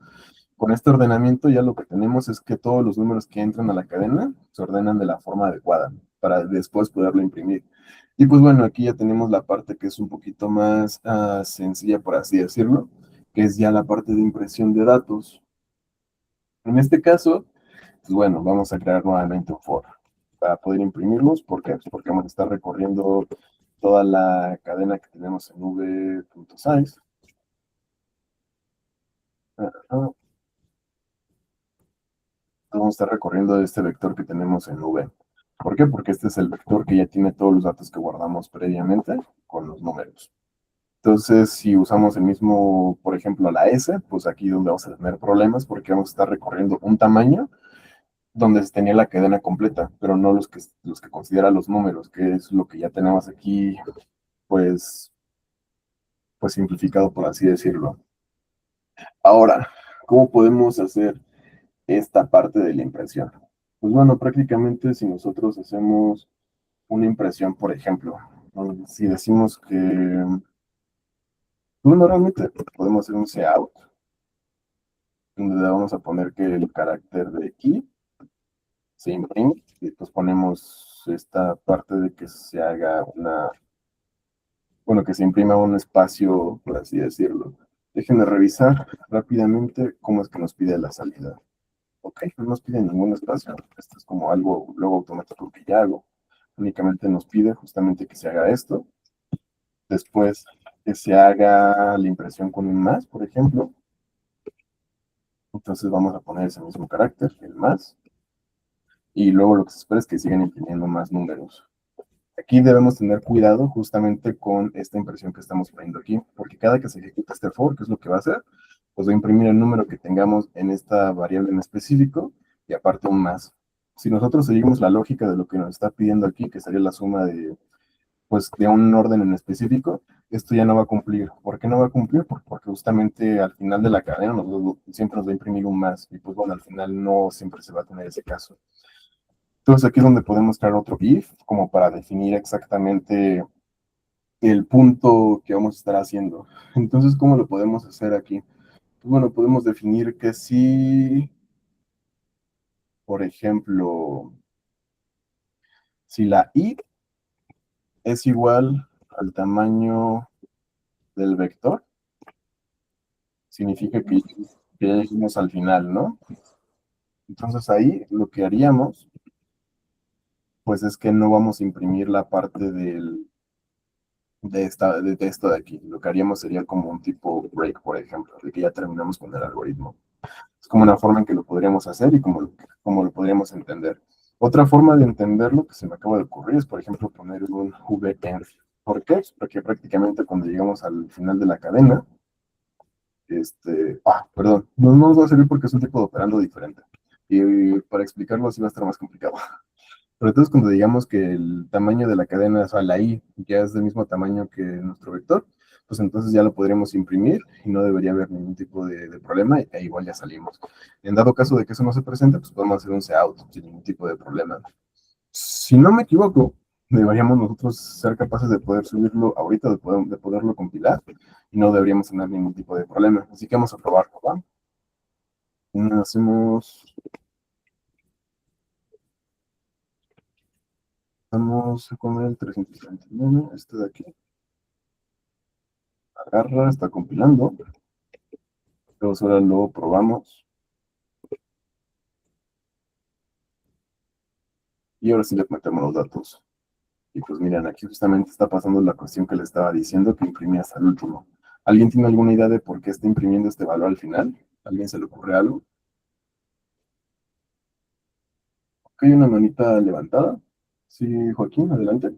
Con este ordenamiento ya lo que tenemos es que todos los números que entran a la cadena se ordenan de la forma adecuada para después poderlo imprimir. Y pues bueno, aquí ya tenemos la parte que es un poquito más sencilla, por así decirlo, que es ya la parte de impresión de datos. En este caso, pues bueno, vamos a crear nuevamente un for para poder imprimirlos. ¿Por qué? Pues porque vamos a estar recorriendo toda la cadena que tenemos en v.size. Vamos a estar recorriendo este vector que tenemos en V. ¿Por qué? Porque este es el vector que ya tiene todos los datos que guardamos previamente con los números. Entonces, si usamos el mismo, por ejemplo, la S, pues aquí donde vamos a tener problemas porque vamos a estar recorriendo un tamaño donde se tenía la cadena completa, pero no los que considera los números, que es lo que ya tenemos aquí, pues, pues simplificado, por así decirlo. Ahora, ¿cómo podemos hacer esta parte de la impresión? Pues bueno, prácticamente si nosotros hacemos una impresión, por ejemplo, si decimos que, bueno, realmente podemos hacer un cout, donde le vamos a poner que el carácter de key se imprime, y pues ponemos esta parte de que se haga bueno, que se imprima un espacio, por así decirlo. Déjenme revisar rápidamente cómo es que nos pide la salida. Ok, no nos pide ningún espacio. Esto es como algo luego automático que ya hago. Únicamente nos pide justamente que se haga esto. Después que se haga la impresión con un más, por ejemplo. Entonces vamos a poner ese mismo carácter, el más. Y luego lo que se espera es que sigan imprimiendo más números. Aquí debemos tener cuidado justamente con esta impresión que estamos poniendo aquí, porque cada que se ejecuta este for, ¿qué es lo que va a hacer? Pues va a imprimir el número que tengamos en esta variable en específico y aparte un más. Si nosotros seguimos la lógica de lo que nos está pidiendo aquí, que sería la suma de, pues, de un orden en específico, esto ya no va a cumplir. ¿Por qué no va a cumplir? Porque justamente al final de la cadena siempre nos va a imprimir un más y pues bueno, al final no siempre se va a tener ese caso. Entonces aquí es donde podemos crear otro if, como para definir exactamente el punto que vamos a estar haciendo. Entonces, ¿cómo lo podemos hacer aquí? Pues bueno, podemos definir que si, por ejemplo, si la i es igual al tamaño del vector, significa que ya llegamos al final, ¿no? Entonces ahí lo que haríamos, pues es que no vamos a imprimir la parte de esto de aquí. Lo que haríamos sería como un tipo break, por ejemplo, de que ya terminamos con el algoritmo. Es como una forma en que lo podríamos hacer y como lo podríamos entender. Otra forma de entenderlo que se me acaba de ocurrir es, por ejemplo, poner un vend. ¿Por qué? Porque prácticamente cuando llegamos al final de la cadena, perdón, no nos va a servir porque es un tipo de operando diferente. Y para explicarlo así va a estar más complicado. Pero entonces cuando digamos que el tamaño de la cadena, o sea, la i, ya es del mismo tamaño que nuestro vector, pues entonces ya lo podríamos imprimir y no debería haber ningún tipo de problema e igual ya salimos. En dado caso de que eso no se presente, pues podemos hacer un cout sin ningún tipo de problema. Si no me equivoco, deberíamos nosotros ser capaces de poder subirlo ahorita, de poderlo compilar y no deberíamos tener ningún tipo de problema. Así que vamos a probarlo, ¿va? Hacemos... Vamos con el 339, este de aquí. Agarra, está compilando. Entonces ahora lo probamos. Y ahora sí le metemos los datos. Y pues miren, aquí justamente está pasando la cuestión que le estaba diciendo, que imprimí hasta el último. ¿Alguien tiene alguna idea de por qué está imprimiendo este valor al final? ¿Alguien se le ocurre algo? Que hay una manita levantada. Sí, Joaquín, adelante.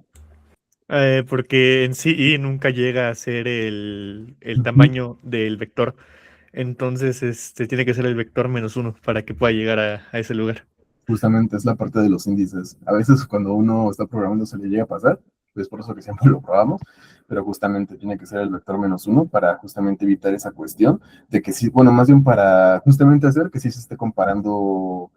Porque en sí y nunca llega a ser el Ujú. tamaño del vector. Entonces, tiene que ser el vector -1 para que pueda llegar a ese lugar. Justamente es la parte de los índices. A veces cuando uno está programando se le llega a pasar, es por eso que siempre lo probamos, pero justamente tiene que ser el vector -1 para justamente evitar esa cuestión de que sí, bueno, más bien para justamente hacer que sí se esté comparando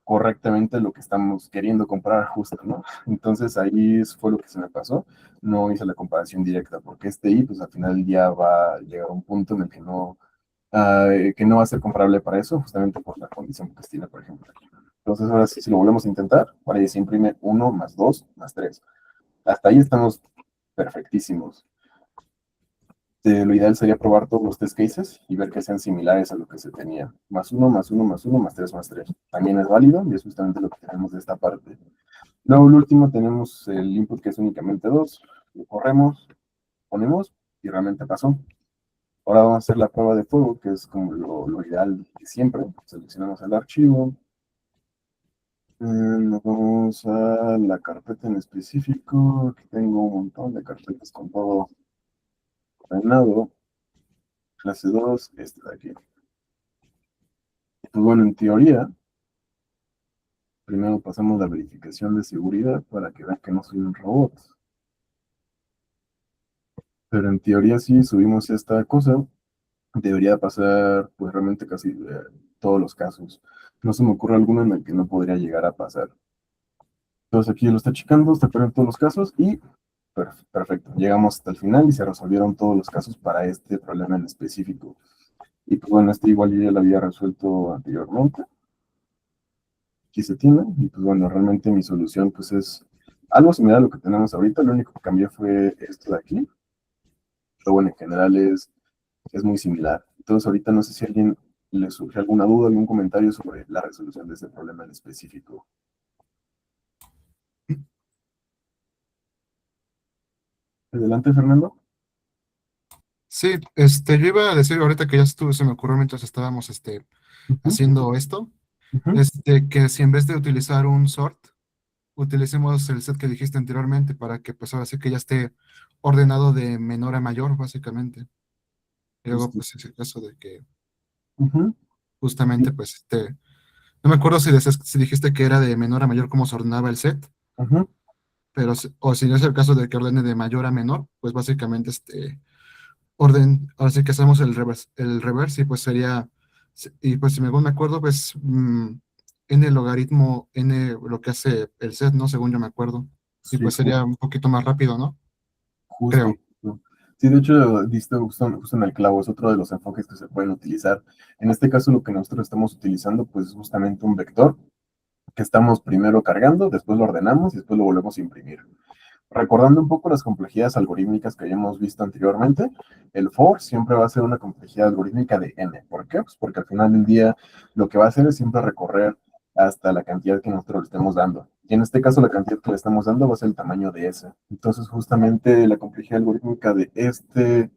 correctamente lo que estamos queriendo comparar justo, ¿no? Entonces ahí fue lo que se me pasó, no hice la comparación directa, porque este I, pues al final ya va a llegar a un punto en el que no va a ser comparable para eso, justamente por la condición que tiene, por ejemplo, aquí. Entonces ahora sí, si lo volvemos a intentar, ahora ya se imprime 1 más 2 más 3. Hasta ahí estamos perfectísimos. Lo ideal sería probar todos los test cases y ver que sean similares a lo que se tenía. Más 1 más 1 más 1 más 3 más 3. También es válido y es justamente lo que tenemos de esta parte. Luego, el último, tenemos el input que es únicamente 2. Lo corremos, ponemos y realmente pasó. Ahora vamos a hacer la prueba de fuego, que es como lo ideal de siempre. Seleccionamos el archivo. Nos vamos a la carpeta en específico. Aquí tengo un montón de carpetas con todo ordenado. Clase 2, este de aquí. Pues bueno, en teoría, primero pasamos la verificación de seguridad para que vean que no soy un robot. Pero en teoría, si subimos esta cosa, debería pasar pues realmente casi todos los casos. No se me ocurre alguno en el que no podría llegar a pasar. Entonces aquí lo está checando, está corriendo todos los casos y perfecto. Llegamos hasta el final y se resolvieron todos los casos para este problema en específico. Y pues bueno, este igual yo ya lo había resuelto anteriormente. Aquí se tiene. Y pues bueno, realmente mi solución pues es algo similar a lo que tenemos ahorita. Lo único que cambié fue esto de aquí. Pero bueno, en general es muy similar. Entonces ahorita no sé si a alguien le surge alguna duda, algún comentario sobre la resolución de este problema en específico. Adelante, Fernando. Sí, yo iba a decir ahorita que ya estuvo, se me ocurrió mientras estábamos, Ujú, haciendo esto, ujú. que si en vez de utilizar un sort, utilicemos el set que dijiste anteriormente para que pues ahora sí que ya esté ordenado de menor a mayor, básicamente. Y luego Justo. pues es el caso de que Ujú, justamente sí, pues no me acuerdo si dijiste que era de menor a mayor cómo se ordenaba el set, ujú. pero o si no es el caso de que ordene de mayor a menor, pues básicamente orden, ahora sí que hacemos el reverse y pues sería, y pues si me acuerdo, pues n logaritmo n lo que hace el set, ¿no? Según yo me acuerdo. Y Sí, pues sería un poquito más rápido, ¿no? justo. Creo. Justo. Sí, de hecho, diste justo en el clavo, es otro de los enfoques que se pueden utilizar. En este caso, lo que nosotros estamos utilizando, pues es justamente un vector que estamos primero cargando, después lo ordenamos y después lo volvemos a imprimir. Recordando un poco las complejidades algorítmicas que hayamos visto anteriormente, el for siempre va a ser una complejidad algorítmica de n. ¿Por qué? Pues porque al final del día lo que va a hacer es siempre recorrer hasta la cantidad que nosotros le estemos dando. Y en este caso la cantidad que le estamos dando va a ser el tamaño de s. Entonces justamente la complejidad algorítmica de este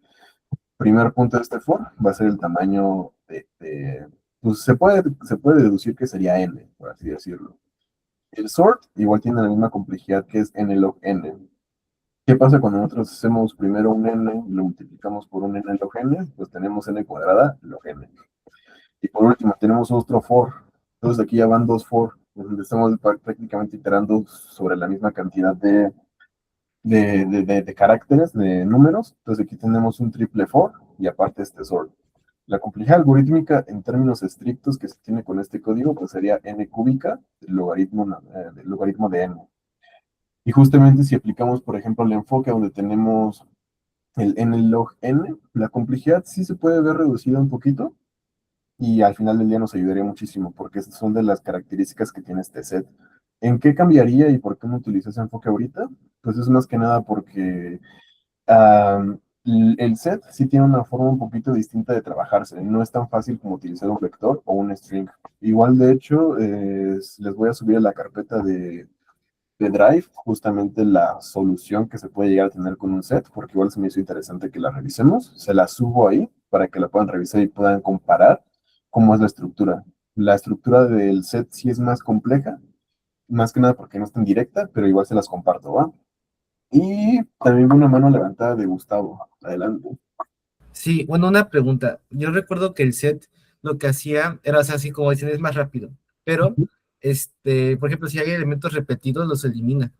primer punto de este for va a ser el tamaño pues se puede deducir que sería n, por así decirlo. El sort igual tiene la misma complejidad que es n log n. ¿Qué pasa cuando nosotros hacemos primero un n y lo multiplicamos por un n log n? Pues tenemos n cuadrada log n. Y por último tenemos otro for. Entonces aquí ya van dos for, donde estamos prácticamente iterando sobre la misma cantidad de caracteres, de números. Entonces aquí tenemos un triple for y aparte este sort. La complejidad algorítmica en términos estrictos que se tiene con este código pues sería n cúbica del logaritmo de n. Y justamente si aplicamos, por ejemplo, el enfoque donde tenemos el n log n, la complejidad sí se puede ver reducida un poquito y al final del día nos ayudaría muchísimo porque estas son de las características que tiene este set. ¿En qué cambiaría y por qué no utilizo ese enfoque ahorita? Pues es más que nada porque el set sí tiene una forma un poquito distinta de trabajarse. No es tan fácil como utilizar un vector o un string. Igual, de hecho, les voy a subir a la carpeta de Drive justamente la solución que se puede llegar a tener con un set, porque igual se me hizo interesante que la revisemos. Se la subo ahí para que la puedan revisar y puedan comparar cómo es la estructura. La estructura del set sí es más compleja, más que nada porque no está en directa, pero igual se las comparto, ¿va? Y también vi una mano levantada de Gustavo. Adelante. Sí, bueno, una pregunta. Yo recuerdo que el set lo que hacía era, o sea, así como dicen, es más rápido, pero, por ejemplo, si hay elementos repetidos, los elimina.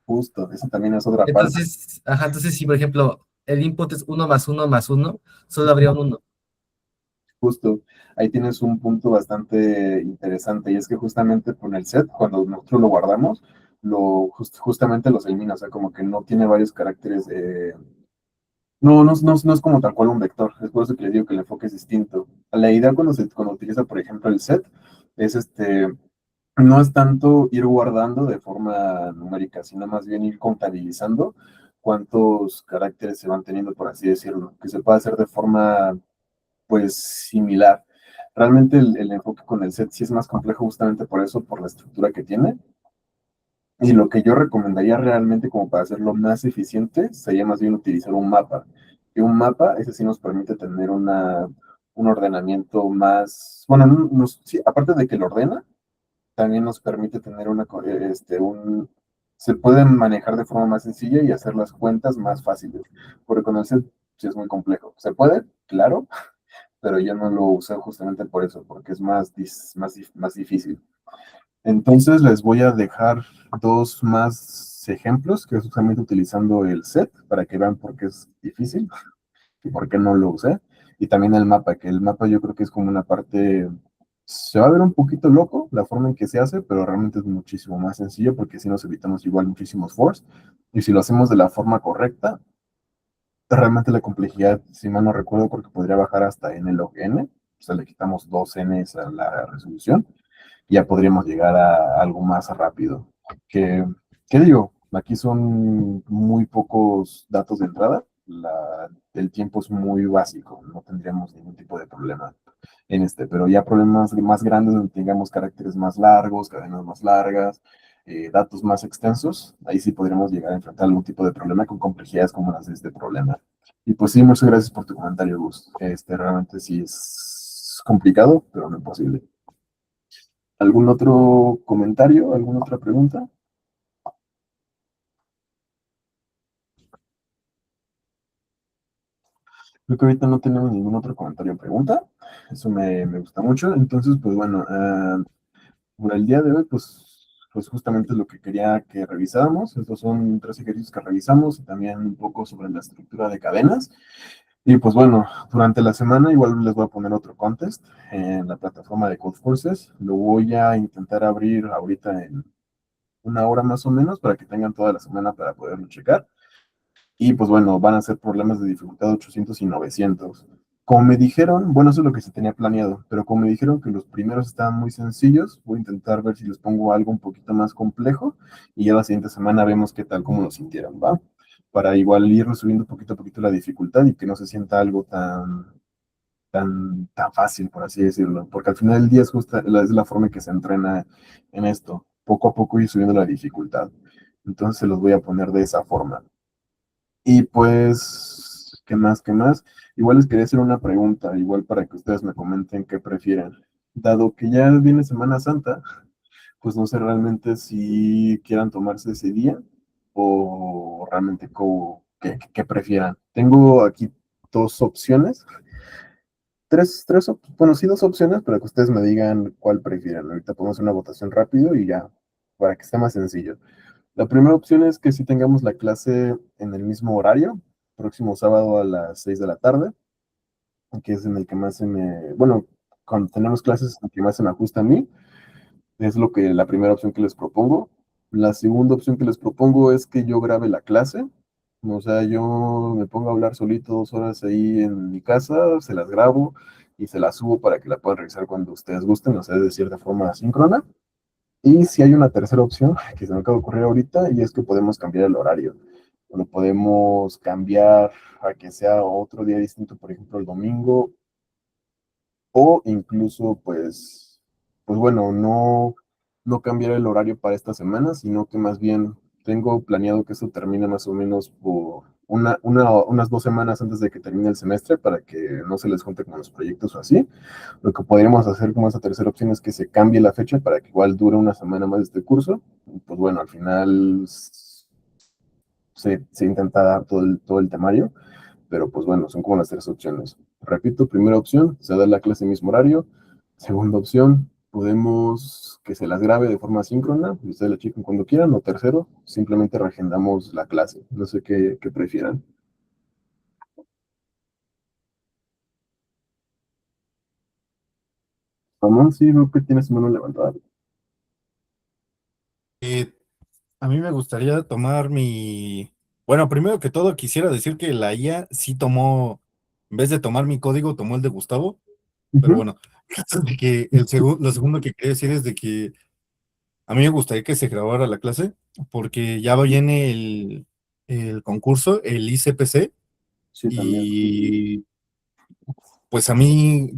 Justo, esa también es otra parte. Entonces, ajá, entonces si, por ejemplo, el input es uno más uno más uno, solo habría un uno. Justo, ahí tienes un punto bastante interesante y es que justamente con el set, cuando nosotros lo guardamos, justamente los elimina, o sea, como que no tiene varios caracteres. No es como tal cual un vector, es por eso que le digo que el enfoque es distinto. La idea cuando utiliza, por ejemplo, el set, es no es tanto ir guardando de forma numérica, sino más bien ir contabilizando cuántos caracteres se van teniendo, por así decirlo, que se puede hacer de forma pues similar. Realmente el enfoque con el set sí es más complejo justamente por eso, por la estructura que tiene. Y lo que yo recomendaría realmente como para hacerlo más eficiente sería más bien utilizar un mapa. Y un mapa, ese sí nos permite tener un ordenamiento más, bueno, sí, aparte de que lo ordena, también nos permite tener se pueden manejar de forma más sencilla y hacer las cuentas más fáciles. Porque con el set sí es muy complejo. Se puede, claro, pero yo no lo usé justamente por eso, porque es más difícil. Entonces les voy a dejar dos más ejemplos, que es justamente utilizando el set, para que vean por qué es difícil y por qué no lo usé. Y también el mapa, que el mapa yo creo que es como una parte, se va a ver un poquito loco la forma en que se hace, pero realmente es muchísimo más sencillo porque si nos evitamos igual muchísimos force. Y si lo hacemos de la forma correcta, realmente la complejidad, si mal no recuerdo, creo que podría bajar hasta n log n. O sea, le quitamos dos n's a la resolución y ya podríamos llegar a algo más rápido. Que, ¿Qué digo? Aquí son muy pocos datos de entrada. El tiempo es muy básico, no tendríamos ningún tipo de problema en pero ya problemas más grandes donde tengamos caracteres más largos, cadenas más largas, datos más extensos, ahí sí podríamos llegar a enfrentar algún tipo de problema con complejidades como las de este problema. Y pues sí, muchas gracias por tu comentario, Gus. Realmente sí es complicado, pero no imposible. ¿Algún otro comentario? ¿Alguna otra pregunta? Creo que ahorita no tenemos ningún otro comentario o pregunta. Eso me gusta mucho. Entonces, pues bueno, por el día de hoy, pues justamente lo que quería que revisáramos. Estos son tres ejercicios que revisamos y también un poco sobre la estructura de cadenas. Y pues bueno, durante la semana igual les voy a poner otro contest en la plataforma de Codeforces. Lo voy a intentar abrir ahorita en una hora más o menos para que tengan toda la semana para poderlo checar. Y pues bueno, van a ser problemas de dificultad 800 y 900. Como me dijeron, bueno, eso es lo que se tenía planeado, pero como me dijeron que los primeros estaban muy sencillos, voy a intentar ver si les pongo algo un poquito más complejo y ya la siguiente semana vemos qué tal, cómo lo sintieron, ¿va? Para igual ir subiendo poquito a poquito la dificultad y que no se sienta algo tan fácil, por así decirlo, porque al final del día es la forma en que se entrena en esto, poco a poco ir subiendo la dificultad. Entonces se los voy a poner de esa forma. Y pues, ¿qué más? ¿Qué más? Igual les quería hacer una pregunta, igual para que ustedes me comenten qué prefieren. Dado que ya viene Semana Santa, pues no sé realmente si quieran tomarse ese día o realmente qué prefieran. Tengo aquí dos opciones, bueno, sí, dos opciones para que ustedes me digan cuál prefieren. Ahorita podemos hacer una votación rápido y ya, para que esté más sencillo. La primera opción es que sí tengamos la clase en el mismo horario, próximo sábado a las 6 de la tarde, que es en el que más bueno, cuando tenemos clases, en el que más se me ajusta a mí, es la primera opción que les propongo. La segunda opción que les propongo es que yo grabe la clase, o sea, yo me pongo a hablar solito 2 horas ahí en mi casa, se las grabo y se las subo para que la puedan revisar cuando ustedes gusten, o sea, de cierta forma asíncrona. Y si hay una tercera opción que se me acaba de ocurrir ahorita, y es que podemos cambiar el horario. Lo podemos cambiar a que sea otro día distinto, por ejemplo, el domingo, o incluso, pues bueno, no cambiar el horario para esta semana, sino que más bien tengo planeado que esto termine más o menos unas 2 semanas antes de que termine el semestre para que no se les junte con los proyectos o así. Lo que podríamos hacer como esa tercera opción es que se cambie la fecha para que igual dure una semana más este curso. Y pues bueno, al final se intenta dar todo el temario, pero pues bueno, son como las tres opciones. Repito, primera opción, se da la clase en mismo horario. Segunda opción, podemos que se las grabe de forma síncrona y ustedes la chequen cuando quieran. O tercero, simplemente reagendamos la clase. No sé qué prefieran. Ramón, sí, veo que tienes su mano levantada. Eh, a mí me gustaría tomar Bueno, primero que todo quisiera decir que la IA sí tomó, en vez de tomar mi código, tomó el de Gustavo, pero Ujú. bueno, de que lo segundo que quería decir es de que a mí me gustaría que se grabara la clase, porque ya viene el concurso, el ICPC, Sí, también. y pues a mí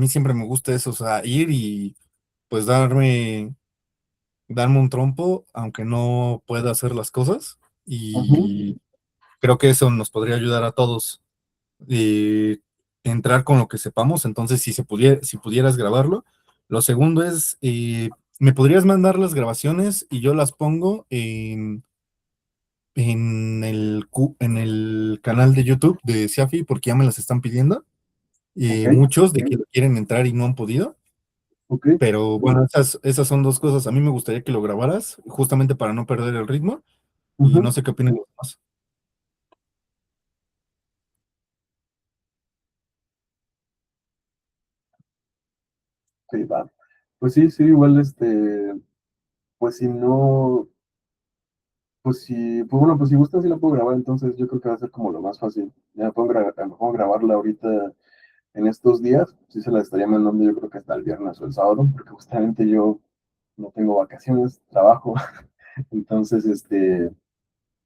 siempre me gusta eso, o sea, ir y pues darme un trompo, aunque no pueda hacer las cosas, Ujú. y creo que eso nos podría ayudar a todos, entrar con lo que sepamos. Entonces, si pudieras grabarlo. Lo segundo es, ¿me podrías mandar las grabaciones y yo las pongo en el canal de YouTube de Siafi, porque ya me las están pidiendo, Ok, muchos de que quieren entrar y no han podido? ok. Pero bueno, esas son dos cosas. A mí me gustaría que lo grabaras, justamente para no perder el ritmo, y Ujú. no sé qué opinan los demás. Ok, va. Pues sí, sí, igual pues si no, pues bueno, pues si gustan, sí la puedo grabar, entonces yo creo que va a ser como lo más fácil. Ya me puedo grabarla ahorita en estos días, sí se la estaría mandando yo creo que hasta el viernes o el sábado, porque justamente yo no tengo vacaciones, trabajo, entonces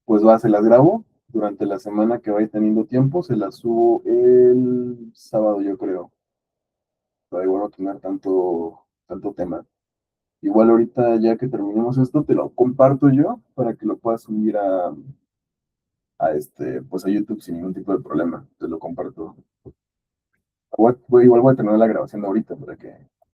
pues se las grabo durante la semana que vaya teniendo tiempo, se las subo el sábado yo creo, para igual no tener tanto tema. Igual ahorita ya que terminemos esto, te lo comparto yo para que lo puedas subir pues a YouTube sin ningún tipo de problema. Te lo comparto. Igual voy a tener la grabación ahorita para que